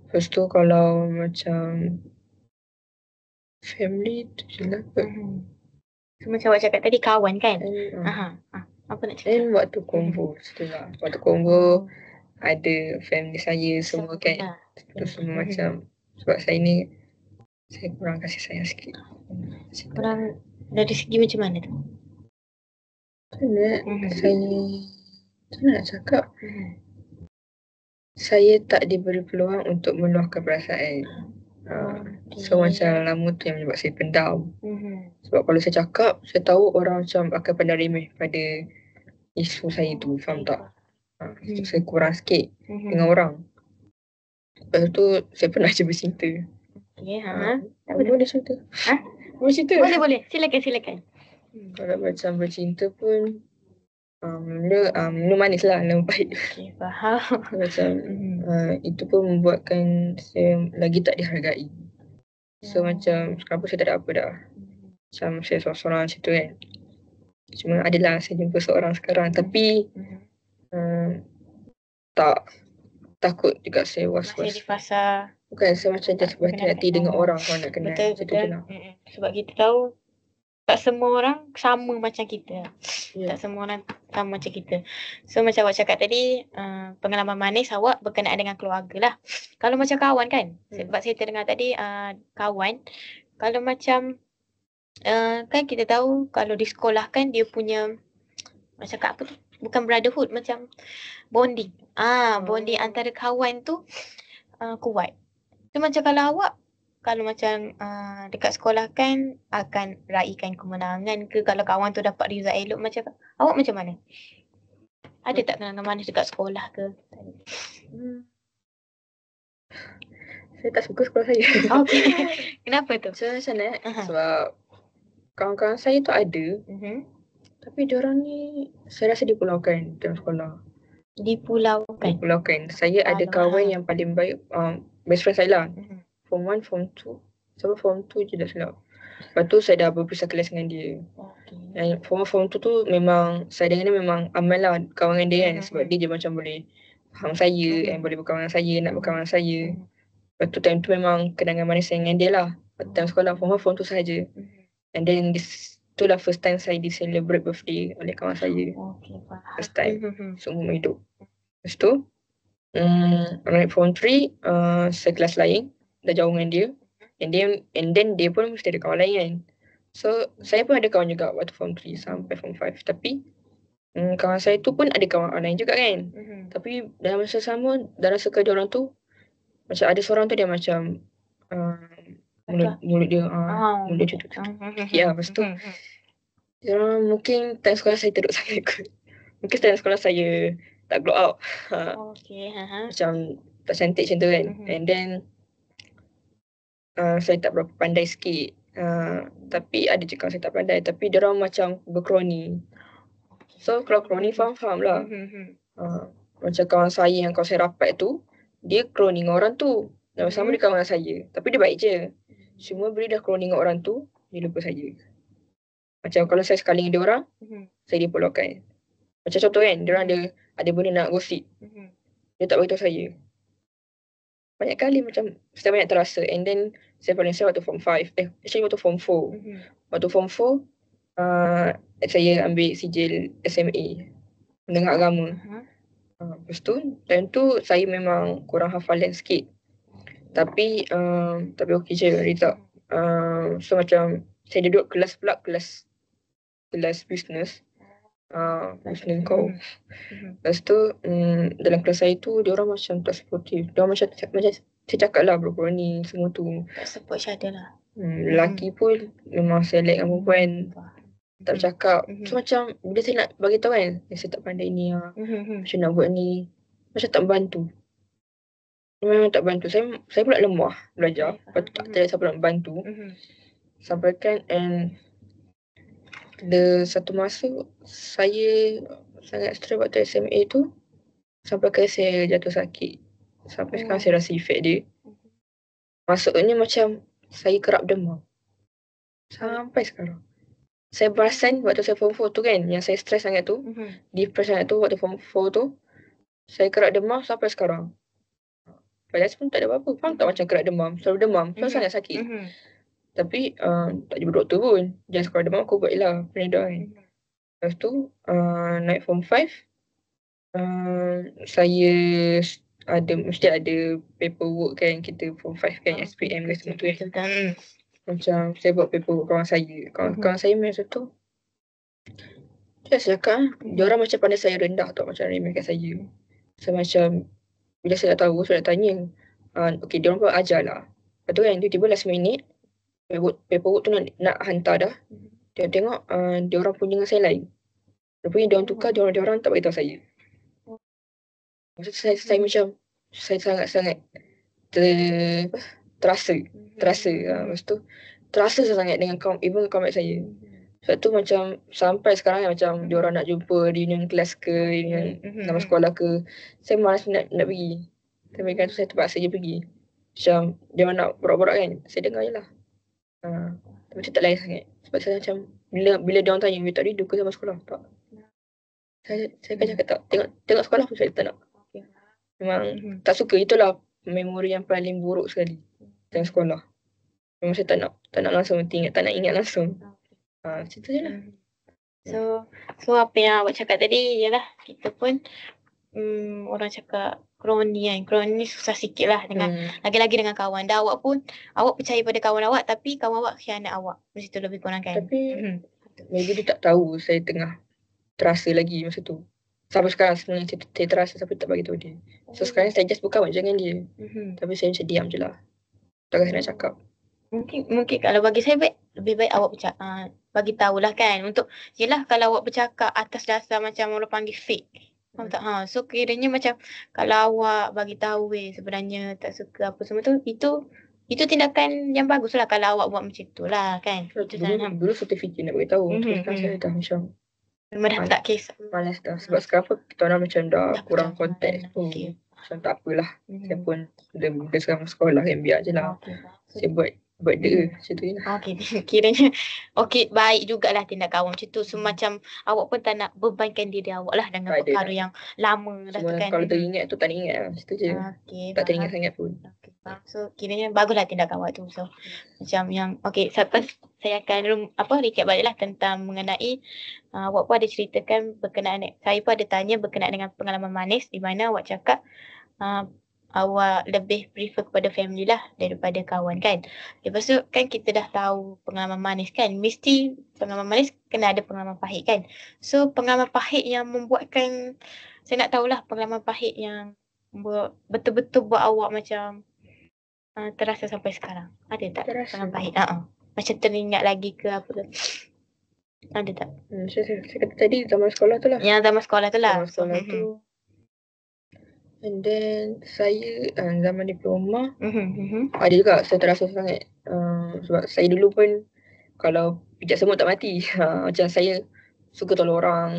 Lepas tu kalau macam family tu je lah kot. So, macam awak cakap tadi kawan kan? And, Apa nak cakap? and waktu combo tu lah. Waktu combo ada family saya semua kan. Tu semua macam sebab saya ni saya kurang kasih sayang sikit. Kurang dari segi macam mana tu? Saya nak cakap saya tak diberi peluang untuk meluahkan perasaan. So macam lama tu yang menyebabkan saya pendam. Sebab kalau saya cakap, saya tahu orang macam akan pandang remeh pada isu saya tu, faham tak? So saya kurang sikit dengan orang. Lepas tu saya pernah je bercinta. Boleh cerita? Boleh cerita? Boleh. Silakan. Kalau macam bercinta pun minum manis lah, minum pahit. Okay, faham. Macam itu pun membuatkan saya lagi tak dihargai. So macam sekarang pun saya tak ada apa dah. Macam saya seorang-seorang macam tu kan. Cuma adalah saya jumpa seorang sekarang. Tapi tak takut juga saya was-was. Masih di fasa. Bukan, saya macam just berhati-hati dengan orang kalau nak kenal. Betul. Sebab kita tahu tak semua orang sama macam kita. Tak semua orang sama macam kita. So macam awak cakap tadi, pengalaman manis awak berkenaan dengan keluarga lah. Kalau macam kawan kan, sebab saya terdengar tadi kawan, kalau macam kan kita tahu kalau di sekolah kan dia punya macam kat apa tu, bukan brotherhood, macam bonding. Bonding antara kawan tu kuat. So macam kalau awak, kalau macam dekat sekolah kan akan raikan kemenangan ke, kalau kawan tu dapat result elok, macam awak macam mana? Ada tak kenangan manis dekat sekolah ke? Saya tak suka sekolah saya. Okay. Kenapa tu? So macam mana? Sebab kawan-kawan saya tu ada. Tapi diorang ni saya rasa dipulaukan dalam sekolah. Dipulaukan. Saya ada kawan yang paling baik, best friend saya lah. Form 1, Form 2. Sampai Form 2 je dah silap. Lepas tu saya dah berpisah kelas dengan dia. Dan Form 2 tu memang, saya dengan dia memang aman lah kawan dengan dia kan. Sebab dia je macam boleh faham saya, and boleh berkawan dengan saya, nak berkawan dengan saya. Lepas tu time tu memang kenangan manis saya dengan dia lah. Time sekolah Form 1, Form 2 sahaja. And then tu lah first time saya di-celebrate birthday oleh kawan saya. First time seumur hidup. Lepas tu naik Form 3, saya kelas lain, dah jauh dengan dia. And then dia pun mesti ada kawan lain kan. So saya pun ada kawan juga waktu Form 3 sampai Form 5. Tapi kawan saya tu pun ada kawan lain juga kan. Tapi dalam masa sama, dalam circle dia orang tu, macam ada seorang tu dia macam mulut dia cutuk. Ya, lepas tu mungkin time sekolah saya teruk sangat kot. Mungkin time sekolah saya tak glow up. Macam tak cantik macam tu kan. And then saya tak berapa pandai sikit. Tapi ada je kawan saya tak pandai. Tapi diorang macam berkroni. So kalau kroni faham lah. Macam kawan saya yang kawan saya rapat tu, dia kroni dengan orang tu. Dan bersama dia kawan dengan saya. Tapi dia baik je. Cuma bila dah kroni dengan orang tu, dia lupa saya. Macam kalau saya sekali dengan dia orang, saya dipulaukan. Macam contoh kan, dia orang ada benda nak gosip. Dia tak beritahu saya. Banyak kali macam saya banyak terasa. And then saya paling waktu Form 5. Actually waktu Form 4. Waktu Form 4, saya ambil sijil SMA, mendengar agama. Lepas tu, time tu saya memang kurang hafalan sikit. Tapi okey je result. So macam saya duduk kelas pula, kelas business. Business kau. Lepas tu dalam kelas saya tu dia orang macam tak supportive. Dia orang macam saya cakap lah berkroni semua tu. Tak support each other lah. Lelaki pun memang saya like dengan perempuan. Tak bercakap. So macam bila saya nak bagi tahu kan, saya tak pandai ni lah. Macam nak buat ni, macam tak membantu. Memang tak bantu. Saya pula lemah belajar. Lepas tu tak ada siapa nak bantu. Sampaikan, and ada satu masa saya sangat stres waktu SMA tu. Sampai ke saya jatuh sakit. Sampai sekarang saya rasa efek dia. Maksudnya macam saya kerap demam. Sampai sekarang. Saya perasan waktu saya Form 4 tu kan, yang saya stres sangat tu, depressed sangat tu waktu Form 4 tu, Saya kerak demam sampai sekarang. Padahal pun tak ada apa-apa. Faham tak macam kerak demam? Selalu demam. Selalu sangat sakit. Tapi tak jumpa doktor pun. Jangan sekolah demam aku buat je lah Panadol kan. Lepas tu naik form 5. Saya mesti ada paperwork kan. Kita form 5 kan. SPM ke semua tu kan. Macam saya buat paperwork kawan saya. Kawan saya masa tu. Saya cakap diorang macam pandai saya rendah tau. Macam remehkan saya. So macam bila saya dah tahu, saya dah tanya. Okay, diorang pun ajar lah. Lepas tu kan, tiba-tiba last minute, paperwork tu nak hantar dah. Tengok diorang punya dengan saya lain. Rupanya diorang tukar, diorang tak beritahu saya. Maksud saya macam, saya sangat-sangat terasa. Lepas tu, terasa sangat dengan even kawan saya. Sebab tu macam sampai sekarang macam diorang nak jumpa reunion kelas ke, reunion nama sekolah ke, saya malas nak pergi. Tapi kan tu saya terpaksa je pergi. Macam dia nak borak-borak kan, saya dengar je lah. Tapi saya tak layan sangat. Sebab saya macam bila diorang tanya, tak rindu ke sama sekolah? Tak. Saya akan cakap tak. Tengok sekolah pun saya tak nak. Memang tak suka. Itulah memori yang paling buruk sekali dalam sekolah. Memang saya tak nak langsung tak nak ingat langsung. Macam tu je lah. So apa yang awak cakap tadi ialah kita pun orang cakap kroni kan. Kroni susah sikit lah dengan lagi-lagi dengan kawan. Dah awak pun awak percaya pada kawan awak tapi kawan awak khianat awak. Macam tu lebih kurang kan. Tapi maybe dia tak tahu saya tengah terasa lagi masa tu. Sampai sekarang sebenarnya saya terasa tapi tak bagi tahu dia. So sekarang saya just berkawan dengan dia. Tapi saya macam diam je lah. Takkan saya nak cakap. Mungkin kalau bagi saya lebih baik awak bagi tahulah kan. Untuk yelah kalau awak bercakap atas dasar macam orang panggil fake. Faham tak? So kiranya macam kalau awak bagi tahu sebenarnya tak suka apa semua tu, itu tindakan yang bagus lah kalau awak buat macam tu lah kan. Dulu saya terfikir nak bagi tahu. Sekarang saya dah macam memang dah tak kisah. Malas dah. Sebab sekarang pun kita orang macam dah kurang konteks pun. Macam tak apalah. Saya pun dah sekarang sekolah kan biar je lah. Saya buat dia macam tu je lah. Kiranya baik jugalah tindakan awak macam tu. So macam awak pun tak nak bebankan diri awak lah dengan perkara yang lama dah tu kan. Kalau teringat tu tak nak ingat lah. Macam tu je. Tak teringat sangat pun. So kiranya baguslah tindakan awak tu. So macam yang saya akan recap balik lah tentang mengenai awak pun ada ceritakan berkenaan, saya pun ada tanya berkenaan dengan pengalaman manis di mana awak cakap awak lebih prefer kepada family lah daripada kawan kan. Lepas tu kan kita dah tahu pengalaman manis kan. Mesti pengalaman manis kena ada pengalaman pahit kan. So pengalaman pahit yang membuatkan, saya nak tahulah pengalaman pahit yang betul-betul buat awak macam terasa sampai sekarang. Ada tak pengalaman pahit? Macam teringat lagi ke apa tu? Ada tak? Saya kata tadi zaman sekolah tu lah. Yang zaman sekolah tu lah. Zaman sekolah tu. And then saya zaman diploma ada juga saya terasa sangat sebab saya dulu pun kalau pijak semut tak mati. Macam saya suka tolong orang.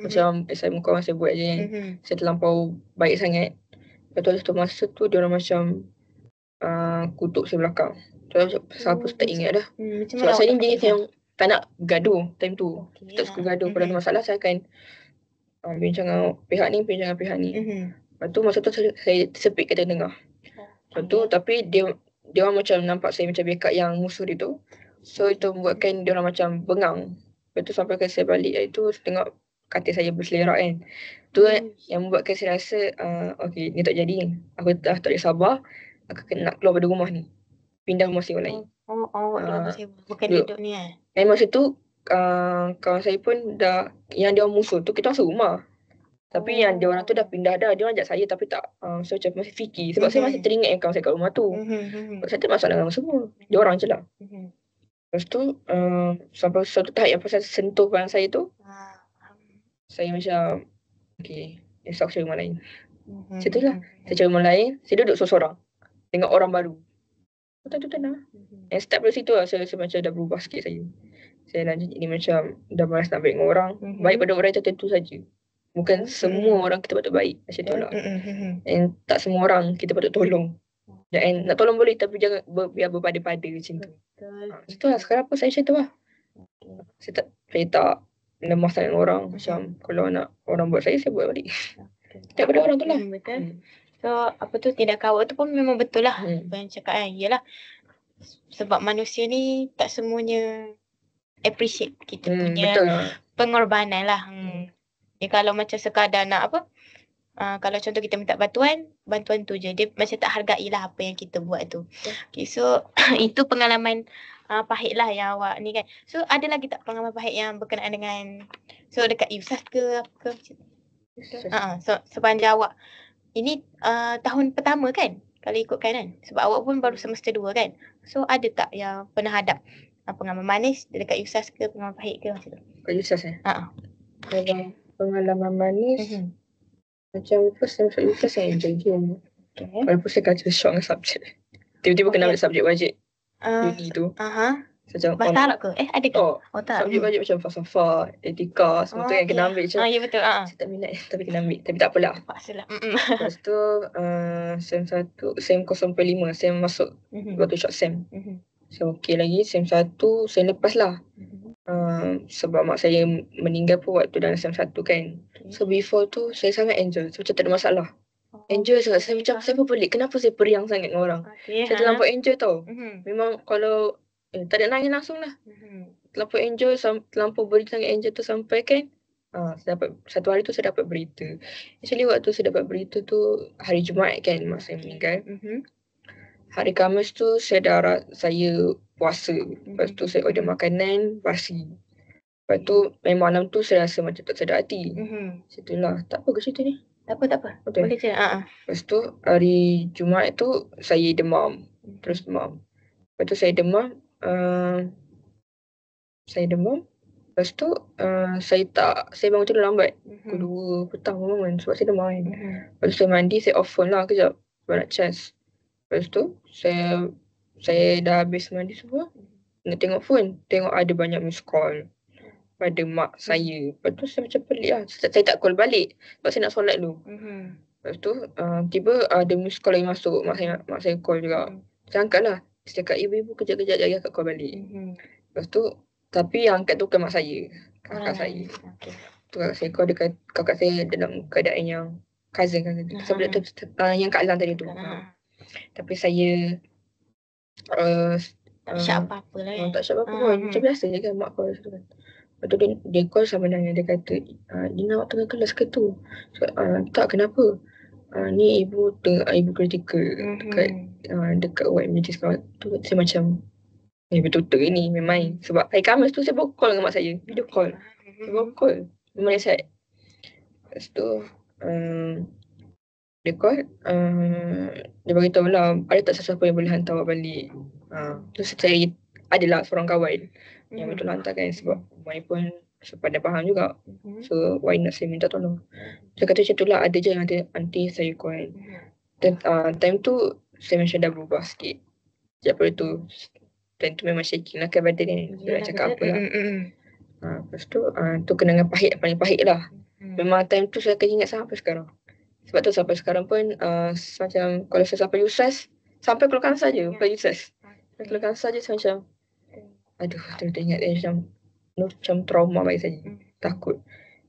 Macam assignment kawan saya buat je kan. Saya terlampau baik sangat. Lepas tu masa tu dia orang macam kutuk saya belakang. Macam siapa tak ingat dah. Sebab saya ni jenis yang tak nak gaduh time tu. Tak suka gaduh. Kalau ada masalah saya akan bincang dengan pihak ni, bincang dengan pihak ni. Lepas tu masa tu saya tersepit kat tengah. Lepas tu tapi dia orang macam nampak saya macam backup yang musuh dia tu. So itu membuatkan dia orang macam bengang. Lepas tu sampai saya balik itu tengok katil saya berselerak kan. Tu yang membuatkan saya rasa okay ni tak jadi. Aku dah tak boleh sabar. Aku kena nak keluar dari rumah ni. Pindah rumah sewa lain. Keluar sewa. Bukan duduk ni Dan masa tu kawan saya pun dah, yang dia orang musuh tu kita orang serumah. Tapi yang dia orang tu dah pindah dah. Dia orang ajak saya tapi tak saya macam masih fikir. Sebab saya masih teringat yang kawan saya kat rumah tu. Saya tak masalah dengan semua. Dia orang je lah. Lepas tu sampai suatu tahap yang pasal sentuh badan saya tu, saya macam okay, esok saya rumah lain. Macam tu lah. Saya cari rumah lain. Saya duduk seorang-seorang. Tengok orang baru. Tu tenang. And start dari situ lah saya macam dah berubah sikit saya. Saya dah jadi macam dah malas nak baik dengan orang. Baik pada orang tertentu saja. Bukan semua orang kita patut baik. Macam tu lah. And tak semua orang kita patut tolong. And nak tolong boleh tapi jangan biar berpada-pada macam tu. Macam tu lah. Sekarang pun saya macam tu lah. Saya tak lemah sangat dengan orang. Macam kalau nak orang buat saya buat balik. daripada orang tu lah. Betul. So apa tu tindakan awak tu pun memang betul lah. Apa yang cakap kan. Yelah. Sebab manusia ni tak semuanya appreciate kita punya pengorbanan lah. Ya, kalau macam sekadar nak apa. Kalau contoh kita minta bantuan tu je. Dia macam tak hargai lah apa yang kita buat tu. Okay, so itu pengalaman pahit lah yang awak ni kan. So ada lagi tak pengalaman pahit yang berkenaan dengan dekat USAS ke apa ke? So sepanjang awak ini tahun pertama kan kalau ikutkan kan. Sebab awak pun baru semester 2 kan. So ada tak yang pernah hadap pengalaman manis dekat USAS ke pengalaman pahit ke macam tu? Kat USAS Kalau pengalaman manis macam first time masuk USAS saya enjoy je. Walaupun saya kacau shock dengan subjek. Tiba-tiba kena ambil subjek wajib uni tu. Bahasa Arab ke? Ada ke? Tak. Subjek wajib macam falsafah, etika, semua tu yang kena ambil je. Ya betul. Saya tak minat tapi kena ambil. Tapi tak apalah. Paksalah. Lepas tu SEM 1, SEM 0.5 saya masuk waktu short SEM. So okey lagi. SEM 1 saya lepas lah. Sebab mak saya meninggal pun waktu dalam SEM 1 kan. So before tu saya sangat enjoy. So macam tak ada masalah. Enjoy sangat. Saya macam saya pun pelik. Kenapa saya periang sangat dengan orang. Saya terlampau enjoy tau. Memang kalau tak ada nangis langsung lah. Terlampau enjoy, terlampau beri sangat enjoy tu sampai kan. Saya dapat, satu hari tu saya dapat berita. Actually waktu saya dapat berita tu hari Jumaat kan mak saya meninggal. Hari Khamis tu saya puasa. Lepas tu saya order makanan basi. Lepas tu malam tu saya rasa macam tak sedar hati. Situlah. Tak apa ke cerita ni? Tak apa. Boleh je. Lepas tu hari Jumaat tu saya demam. Terus demam. Lepas tu saya demam. Lepas tu saya bangun tidur lambat. Pukul 2 petang bangun sebab saya demam kan. Lepas tu saya mandi, saya off phone lah kejap. Sebab nak charge. Lepas tu saya dah habis mandi semua. Nak tengok phone. Tengok ada banyak miss call pada mak saya. Lepas tu saya macam pelik lah. Saya tak call balik. Sebab saya nak solat dulu. Lepas tu tiba ada miss call lagi masuk. Mak saya call juga. Saya angkat lah. Saya cakap ibu-ibu kejap-kejap lagi akak call balik. Lepas tu tapi yang angkat tu bukan mak saya. Kakak saya. Tu kakak saya call dekat kakak saya dalam keadaan yang cousin. Sebab yang Kak Azlan tadi tu. Tapi saya tak syak apa-apa lah kan. Tak syak apa-apa pun. Macam biasa je kan mak call tu kan. Lepas tu dia call sama nanya. Dia kata, Dina awak tengah kelas ke tu? So, tak, kenapa? Ni ibu kritikal dekat ward emergency sekarang. Tu saya macam betul-betul ke ni memang. Sebab hari Khamis tu saya baru call dengan mak saya. Video call. Saya baru call. Memang dia set. Lepas tu dia call. Dia beritahu lah ada tak sesiapa yang boleh hantar awak balik. Terus saya adalah seorang kawan yang betul hantar kan. Sebab rumah pun sepadan faham juga. So why not saya minta tolong. Saya kata macam tu lah. Ada je nanti saya call. Time tu saya macam dah berubah sikit. Sejak tu time tu memang shaking lah kan badan ni. Dia nak cakap apa lah. Lepas tu kenangan paling pahit lah. Memang time tu saya akan ingat sampai sekarang. Sebab tu sampai sekarang pun macam kalau saya sampai USAS, sampai keluar kansa je bukan USAS. Keluar kansa je saya macam aduh teringat dia macam trauma bagi saya. Takut.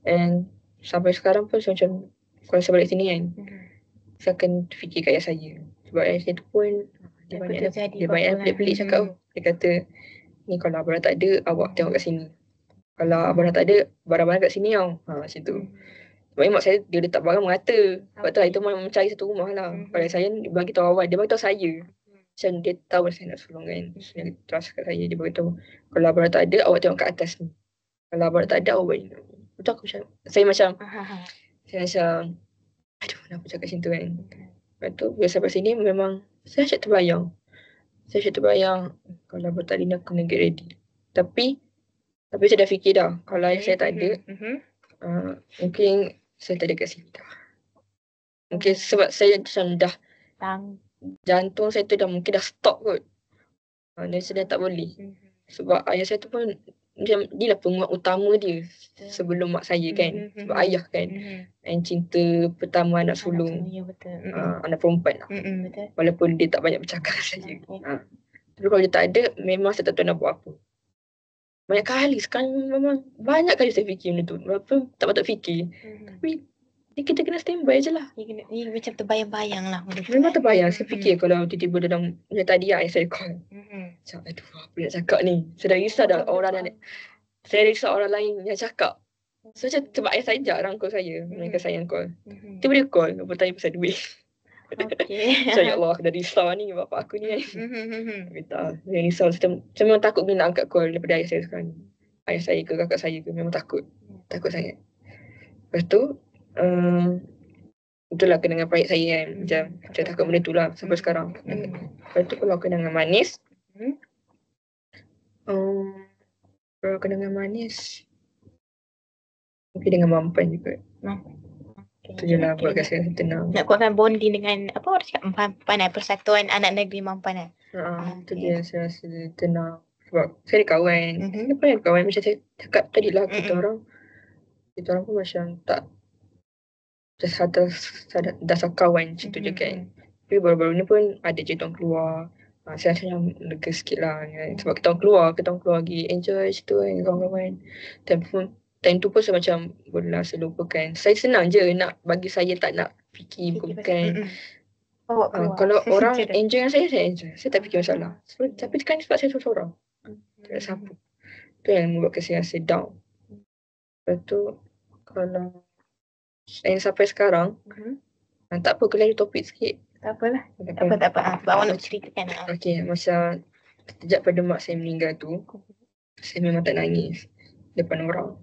And sampai sekarang pun saya macam kalau saya balik sini kan, saya akan fikir kat ayah saya. Sebab ayah saya tu pun dia banyak pelik-pelik cakap. Dia kata, ni kalau abang tak ada, awak tengok kat sini. Kalau abang tak ada, barang-barang kat sini tau. Macam tu. Sebab mak saya, dia letak barang merata. Sebab tu hari tu memang mencari satu rumah lah. Kalau saya, dia bagi tahu awal, dia bagi tahu saya. Macam dia tahu saya nak tolong kan. So, dia trust kat saya, dia bagi tahu. Kalau abang tak ada, awak tengok kat atas ni. Kalau abang tak ada, awak bagi. Betul aku macam, saya macam, aduh, kenapa cakap macam tu kan. Lepas tu, bila sampai sini memang, saya asyik terbayang. Kalau abang tak ada, aku kena get ready. Tapi saya dah fikir dah. Kalau saya tak ada, mungkin saya tak ada kat sini dah. Mungkin sebab saya macam dah jantung saya tu dah mungkin dah stop kot. Dan saya dah tak boleh. Sebab ayah saya tu pun dia lah penguat utama dia sebelum mak saya kan. Sebab ayah kan. And cinta pertama anak sulung. Anak perempuan lah. Walaupun dia tak banyak bercakap dengan saya. Tapi kalau dia tak ada, memang saya tak tahu nak buat apa. Banyak kali sekarang memang banyak kali saya fikir benda tu. Walaupun tak patut fikir. Tapi Ni kita kena standby je lah. Ni macam terbayang-bayang lah. Memang terbayang. Saya fikir kalau tiba-tiba dalam macam tadi ayah saya call. Macam aduh apa nak cakap ni. Saya dah risau dah orang dah. Saya risau orang lain yang cakap. So macam sebab ayah saya jarang call saya. Mereka saya yang call. Tiba dia call. Apa tanya pasal duit. Okay. Saya ya Allah aku dah risau ni bapak aku ni kan. Saya risau. Saya memang takut bila nak angkat call daripada ayah saya sekarang. Ayah saya ke kakak saya ke memang takut. Takut sangat. Lepas tu itulah kenangan pahit saya kan. Macam saya takut benda tu lah sampai sekarang. Lepas tu kalau kenangan manis. Kalau kenangan manis mungkin dengan mampan juga. Itu je lah buat kasi rasa tenang. Nak kuatkan bonding dengan apa orang cakap Mampan Persatuan Anak Negeri Mampan Itu je saya rasa tenang. Sebab saya ada kawan. Kenapa ada kawan macam saya cakap tadi lah kita orang pun macam tak just dasar kawan macam tu je kan. Tapi baru-baru ni pun ada je tuan keluar. Saya rasa macam lega sikit lah kan. Sebab kita orang keluar lagi enjoy situ kan kawan-kawan. Time tu pun saya macam boleh saya lupakan. Saya senang je nak bagi saya tak nak fikir bukan. Kalau orang enjoy dengan saya enjoy. Saya tak fikir masalah. Tapi kan sebab saya seorang. Tak ada siapa. Tu yang membuat saya rasa down. Lepas tu kalau saya sampai sekarang tak apa kena topik sikit. Tak apalah. Tak apa. Sebab awak nak ceritakan. Okay, masa sejak pada mak saya meninggal tu, saya memang tak nangis depan orang.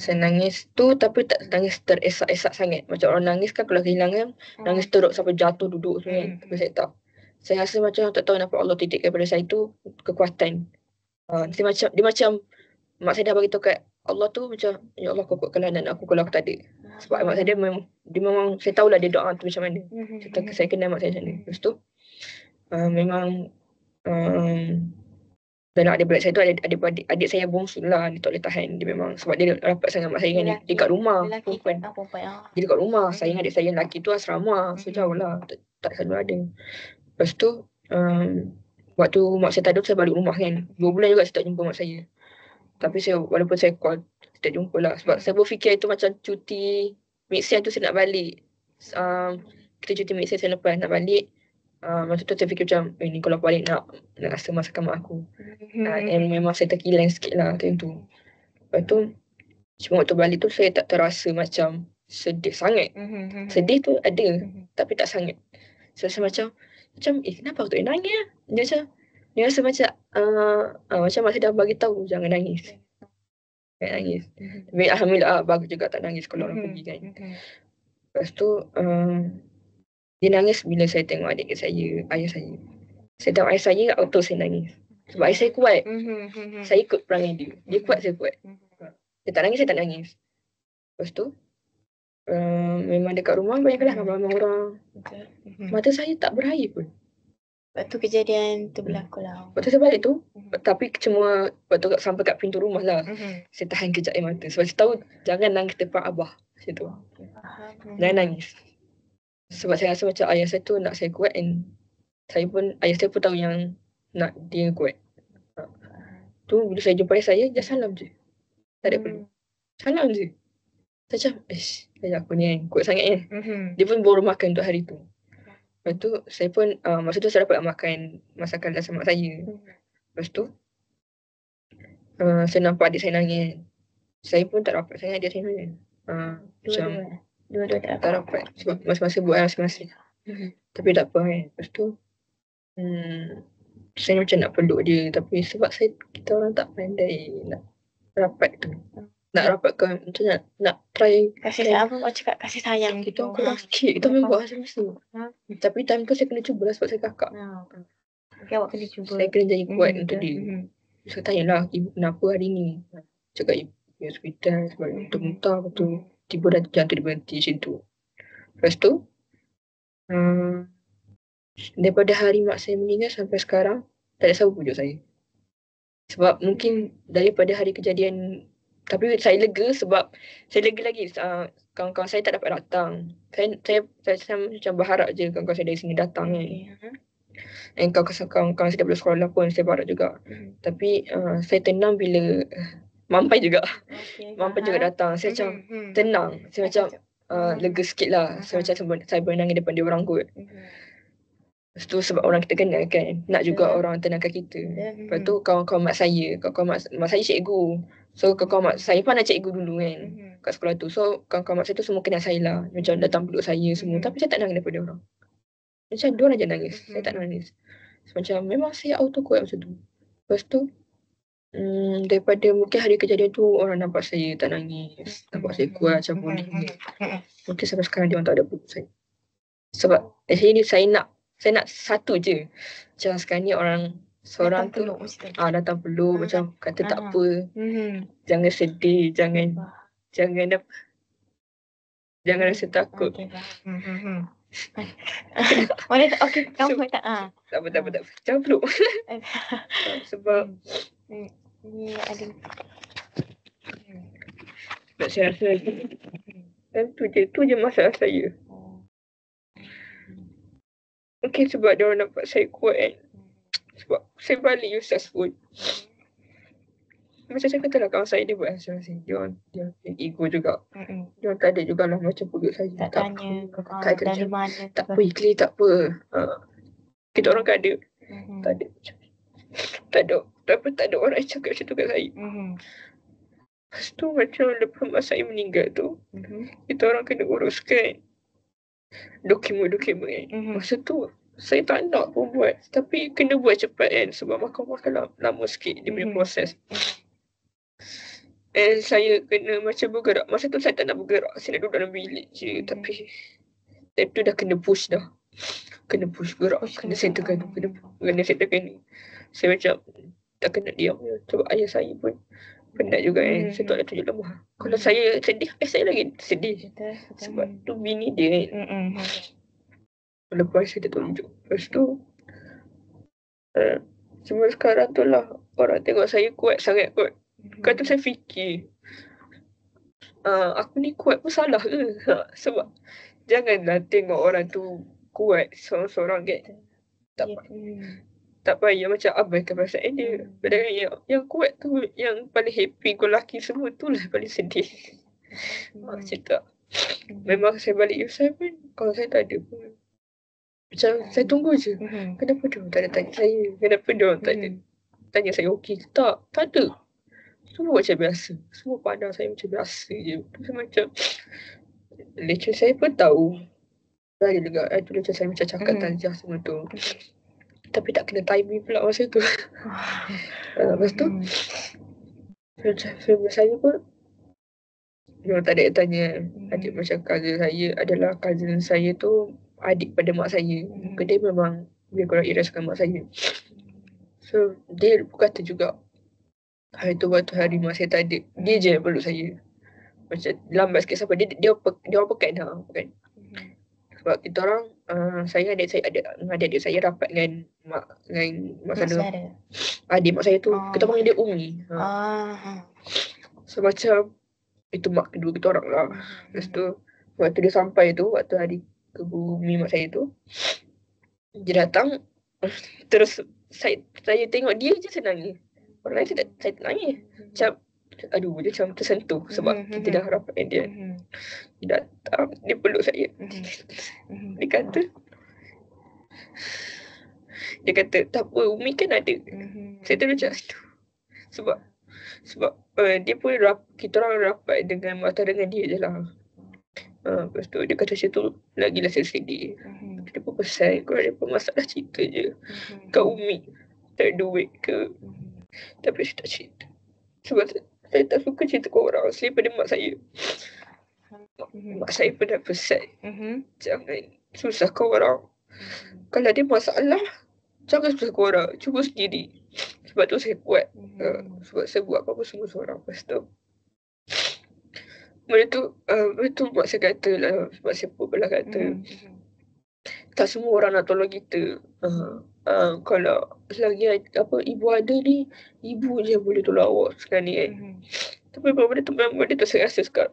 Saya nangis tu tapi tak nangis teresak-esak sangat. Macam orang nangis kan kalau kehilangan, nangis teruk sampai jatuh duduk tu kan. Tapi saya tak. Saya rasa macam tak tahu kenapa Allah titipkan pada saya tu kekuatan. Dia macam mak saya dah bagi tahu kat Allah tu macam ya Allah kau kuatkanlah anak aku kalau aku tak ada. Sebab mak saya dia memang saya tahulah dia doa tu macam mana. Saya kenal mak saya macam mana. Lepas tu memang dalam adik-beradik saya tu ada adik saya bongsu lah. Dia tak boleh tahan. Dia memang sebab dia rapat sangat mak saya kan. Dia kat rumah. Perempuan. Dia dekat rumah. Saya dengan adik saya yang lelaki tu asrama. So jauh lah. Tak selalu ada. Lepas tu waktu mak saya tak ada saya balik rumah kan. 2 bulan juga saya tak jumpa mak saya. Tapi walaupun saya call saya tak jumpa lah. Sebab saya berfikir itu macam cuti mixer tu saya nak balik. Kita cuti mixer saya lepas nak balik. Masa tu saya fikir macam ni kalau balik nak rasa masakan mak aku. And memang saya terkilang sikit lah time tu. Lepas tu cuma waktu balik tu saya tak terasa macam sedih sangat. Sedih tu ada tapi tak sangat. So saya macam kenapa aku tak boleh nangis lah. Dia rasa macam macam mak saya dah bagi tahu jangan nangis. Jangan nangis. Tapi alhamdulillah bagus juga tak nangis kalau orang pergi kan. Lepas tu dia nangis bila saya tengok adik saya, ayah saya. Saya tengok ayah saya, auto saya nangis. Sebab ayah saya kuat. Saya ikut perangai dia. Dia kuat, saya kuat. Dia tak nangis, saya tak nangis. Lepas tu, memang dekat rumah banyaklah ramai orang. Mata saya tak berair pun. Waktu kejadian tu berlaku lah. Waktu saya balik tu, tapi cuma waktu sampai kat pintu rumah lah. Saya tahan kejap air mata. Sebab saya tahu jangan nangis depan abah. Macam tu. Jangan nangis. Sebab saya rasa macam ayah saya tu nak saya kuat and ayah saya pun tahu yang nak dia kuat. Tu bila saya jumpa ayah saya, just salam je. Tak ada perlu. Salam je. Saya macam, ayah aku ni kan, kuat sangat kan. Dia pun baru makan untuk hari tu. Lepas tu, saya pun, masa tu saya dapat makan masakan dasar mak saya. Lepas tu, saya nampak adik saya nangis. Saya pun tak dapat sangat adik saya nangis. Macam, Dua-dua tak dapat sebab masa-masa buat masing-masing. Tapi tak apa kan. Lepas tu saya macam nak peluk dia. Tapi sebab kita orang tak pandai nak rapat tu. Nak rapatkan macam nak try. Kasih apa orang cakap kasih sayang. Kita orang kurang sikit. Kita memang buat masa-masa. Tapi time tu saya kena cuba lah sebab saya kakak. Okay, awak kena cuba. Saya kena jadi kuat untuk dia. Saya tanyalah ibu kenapa hari ni. Cakap ibu pergi hospital sebab untuk muntah. Lepas tu tiba dah jantung dia berhenti macam tu. Lepas tu daripada hari mak saya meninggal sampai sekarang tak ada siapa pujuk saya. Sebab mungkin daripada hari kejadian, tapi saya lega sebab saya lega lagi kawan-kawan saya tak dapat datang. Saya macam berharap je kawan-kawan saya dari sini datang kan. Dan kawan-kawan saya daripada sekolah pun saya berharap juga. Tapi saya tenang bila Mampai juga. Mampai juga datang. Saya macam tenang. Saya macam lega sikit lah. So macam saya menangis depan dia orang kot. Lepas tu sebab orang kita kenal kan, nak juga orang tenangkan kita. Lepas tu kawan-kawan mak saya, mak saya cikgu. So kawan-kawan mak saya pun ada cikgu dulu kan kat sekolah tu. So kawan-kawan mak saya tu semua kenal saya lah. Macam datang peluk saya semua. Tapi saya tak nangis daripada orang. Macam dia orang je nangis. Saya tak nangis. So, macam memang saya auto kuat macam tu. Lepas tu daripada mungkin hari kejadian tu orang nampak saya tak nangis. Nampak saya kuat macam boleh ni. Mungkin sampai sekarang dia orang tak ada peluk saya. Sebab actually saya nak satu je. Macam sekarang ni orang seorang tu datang peluk macam kata tak apa. Jangan sedih, jangan rasa takut. Boleh okey kamu tak Tak apa. Jangan peluk. Sebab ni ada sebab saya rasa dan tu je masalah saya. Mungkin sebab dia orang nampak saya kuat kan. Sebab saya balik Yusas pun. Macam saya katalah kawan saya dia buat masing-masing. Dia ego juga. Dia orang tak ada jugalah macam peluk saya. Tak tanya dari mana. Tak apa ikhlas tak apa. Kita orang tak ada. Tak ada orang yang cakap macam tu kat saya. Lepas tu macam lepas mak saya meninggal tu. Kita orang kena uruskan dokumen kan. Masa tu saya tak nak pun buat. Tapi kena buat cepat kan. Sebab mahkamah kan lama sikit dia punya proses. Saya kena macam bergerak. Masa tu saya tak nak bergerak. Saya nak duduk dalam bilik je. Tapi time tu dah kena push dah. Kena push gerak. Kena settlekan tu. Kena settlekan ni. Saya macam tak kena diam. Sebab ayah saya pun penat juga kan. Saya tak nak tunjuk lemah. Kalau saya sedih, saya lagi sedih. Sebab tu bini dia kan. Lepas saya tak tunjuk. Lepas tu cuma sekarang tu lah orang tengok saya kuat, sangat kuat. Kata saya fikir aku ni kuat pun salah ke? Sebab janganlah tengok orang tu kuat seorang-seorang kan. Tak payah macam abaikan perasaan dia. Padahal yang kuat tu, yang paling happy go lucky semua tu lah paling sedih. Macam tak. Memang saya balik Yusuf pun kalau saya tak ada pun. Macam saya tunggu je. Kenapa dia tak ada tanya saya? Kenapa dia tak ada tanya saya okey ke tak? Tak ada. Semua macam biasa. Semua pandang saya macam biasa je. Saya macam lecturer saya pun tahu. Saya juga itu lecturer saya macam cakap tajah semua tu. Tapi tak kena timing pula masa tu. Lepas tu saya pun dia tak ada tanya. Adik macam cousin saya adalah cousin saya tu adik pada mak saya. Dia memang dia kurang iraskan mak saya. So dia berkata juga hari tu waktu hari mak saya tak ada, dia je yang peluk saya. Macam lambat sikit sampai dia orang pekat dah kan. Sebab kita orang saya adik saya rapat dengan mak saya. Adik mak saya tu kita panggil dia Umi. So macam itu mak kedua kita orang lah. Lepas tu waktu dia sampai tu, waktu hari ke bumi mak saya tu, dia datang terus saya tengok dia je senang ni. Orang lain saya tak nangis. Macam aduh dia macam tersentuh sebab kita dah rapat dengan dia. Dia datang, dia peluk saya. Dia kata tak apa Umi kan ada. Saya tu macam aduh. Sebab dia pun kita orang rapat dengan mata dengan dia je lah. Lepas tu dia kata macam tu lagilah saya sedih. Dia pun pesan kalau dia pun masalah cerita je. Kau Umi tak ada duit ke? Tapi saya tak cerita. Sebab saya tak suka cerita ke orang selain pada mak saya. Mak saya pun dah pesan jangan susahkan orang. Kalau ada masalah jangan susahkan orang. Cuba sendiri. Sebab tu saya kuat. Sebab saya buat apa-apa semua seorang. Lepas tu betul mak saya kata lah. Sebab saya pun pernah kata tak semua orang nak tolong kita. Kalau selagi ibu ada ni, ibu je boleh tolong awak sekarang ni kan. Tapi memang benda tu saya rasa sekarang.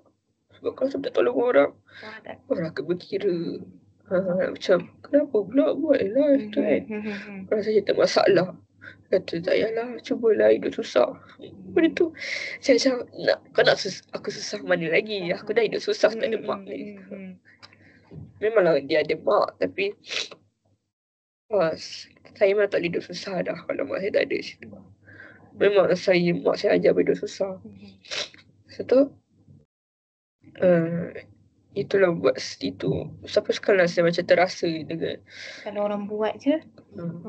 Sebab kalau saya tak tolong orang akan berkira macam kenapa pula buat lah tu kan. Kalau saya tak masalah Kata tak payahlah, cubalah hidup susah. Benda tu saya macam aku susah mana lagi. Aku dah hidup susah tak ada mak ni. Memanglah dia ada mak, tapi saya memang tak hidup susah dah kalau mak saya tak ada situ. Memang mak saya ajar hidup susah. So itulah buat itu. Sampai sekarang saya macam terasa dengan Kalau orang buat je.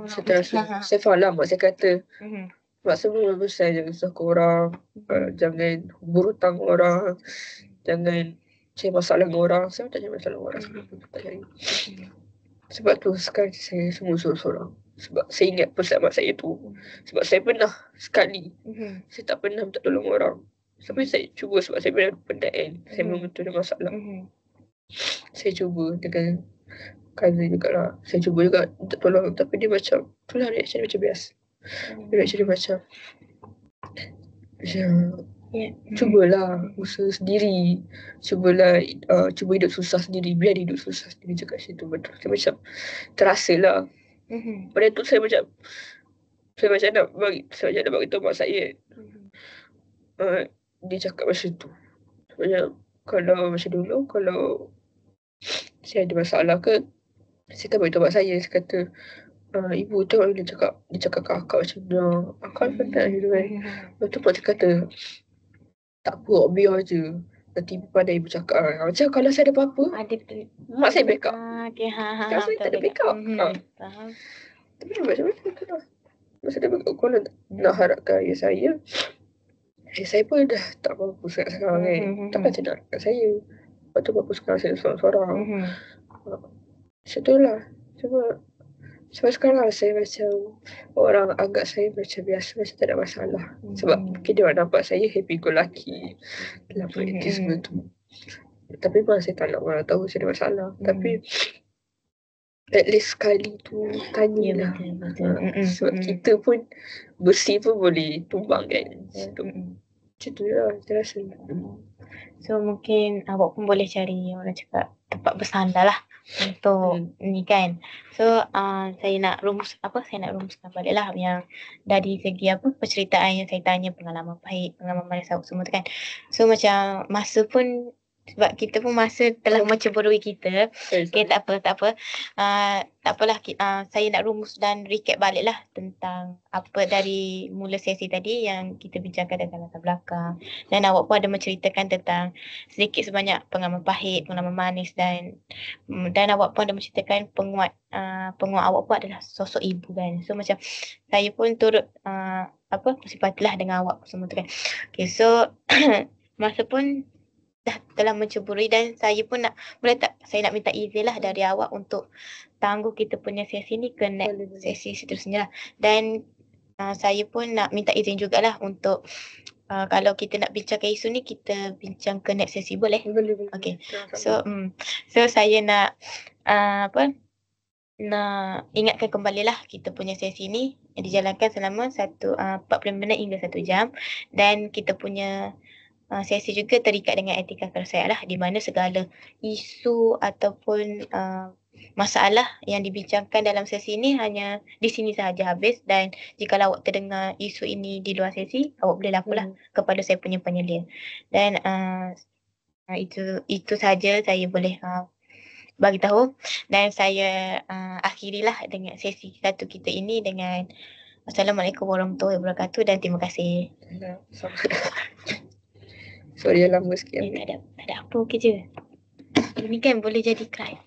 Saya terasa. Saya faham lah mak saya kata mak semua besar jangan susah orang, jangan berhutang orang, jangan cari masalah dengan orang. Saya tak cari masalah dengan orang sekarang pun tak cari. Sebab tu sekarang saya semua sorang-sorang. Sebab saya ingat pesan mak saya tu. Sebab saya pernah sekali saya tak pernah minta tolong orang. Sampai saya cuba sebab saya pernah penat kan. Saya memang betul ada masalah. Saya cuba dengan cousin jugalah. Saya cuba juga minta tolong. Tapi dia macam, itulah reaction dia macam biasa. Reaction dia macam cubalah usaha sendiri. Cubalah cuba hidup susah sendiri. Biar dia hidup susah sendiri. Cakap macam tu betul. Saya macam terasa lah. Pada tu saya macam nak bagi tahu mak saya. Dia cakap macam tu. Macam kalau macam dulu, kalau saya ada masalah ke, saya kan beritahu mak saya. Saya kata, ibu tengok dia cakap kat akak macam tu. Akak penat gitu kan. Lepas tu mak saya kata, tak apa, biar je. Nanti ibu pandai ibu cakap. Macam kalau saya ada apa-apa, mak saya backup. Sekarang saya tak ada backup. Tapi macam mana tu lah. Masa dia backup, kalau nak harapkan ayah saya pun dah tak mampu sekarang kan. Takkan saya nak harapkan saya. Lepas tu mampu sekarang saya seorang-seorang. Macam tu lah. Sebab sekarang saya macam orang anggap saya macam biasa, macam tak ada masalah. Sebab mungkin dia orang nampak saya happy go lucky dalam praktis semua tu. Tapi memang saya tak nak orang tahu saya ada masalah. Tapi at least sekali tu tanyalah. Sebab kita pun bersih pun boleh tumbang kan. Macam tu lah saya rasa. So mungkin awak pun boleh cari orang cakap tempat bersandar lah untuk ni kan. So saya nak rumuskan balik lah yang dari segi penceritaan yang saya tanya, pengalaman baik, pengalaman manis awak semua tu kan. So macam masa pun, sebab kita pun masa telah menceburui kita. Okay, tak apa. Tak apalah, saya nak rumus dan recap balik lah tentang apa dari mula sesi tadi yang kita bincangkan tentang latar belakang. Dan awak pun ada menceritakan tentang sedikit sebanyak pengalaman pahit, pengalaman manis dan awak pun ada menceritakan penguat awak pun adalah sosok ibu kan. So macam saya pun turut bersempatilah dengan awak semua tu kan. Okay, so masa pun dah telah menceburui dan saya pun saya nak minta izin lah dari awak untuk tangguh kita punya sesi ni ke next sesi seterusnya lah. Dan saya pun nak minta izin jugalah untuk kalau kita nak bincangkan isu ni, kita bincang ke next sesi, boleh? Boleh. Okay. So saya nak nak ingatkan kembalilah kita punya sesi ni dijalankan selama 40 minit hingga 1 jam. Dan kita punya sesi juga terikat dengan etika kepercayaan lah, di mana segala isu ataupun masalah yang dibincangkan dalam sesi ini hanya di sini sahaja habis. Dan jika awak terdengar isu ini di luar sesi, awak boleh laporlah kepada saya punya penyelia. Dan itu saja saya boleh bagi tahu. Dan saya akhirilah dengan sesi satu kita ini dengan Assalamualaikum warahmatullahi wabarakatuh dan terima kasih. Sorry lama sikit. Tak ada apa, okey je. Ini kan boleh jadi cry.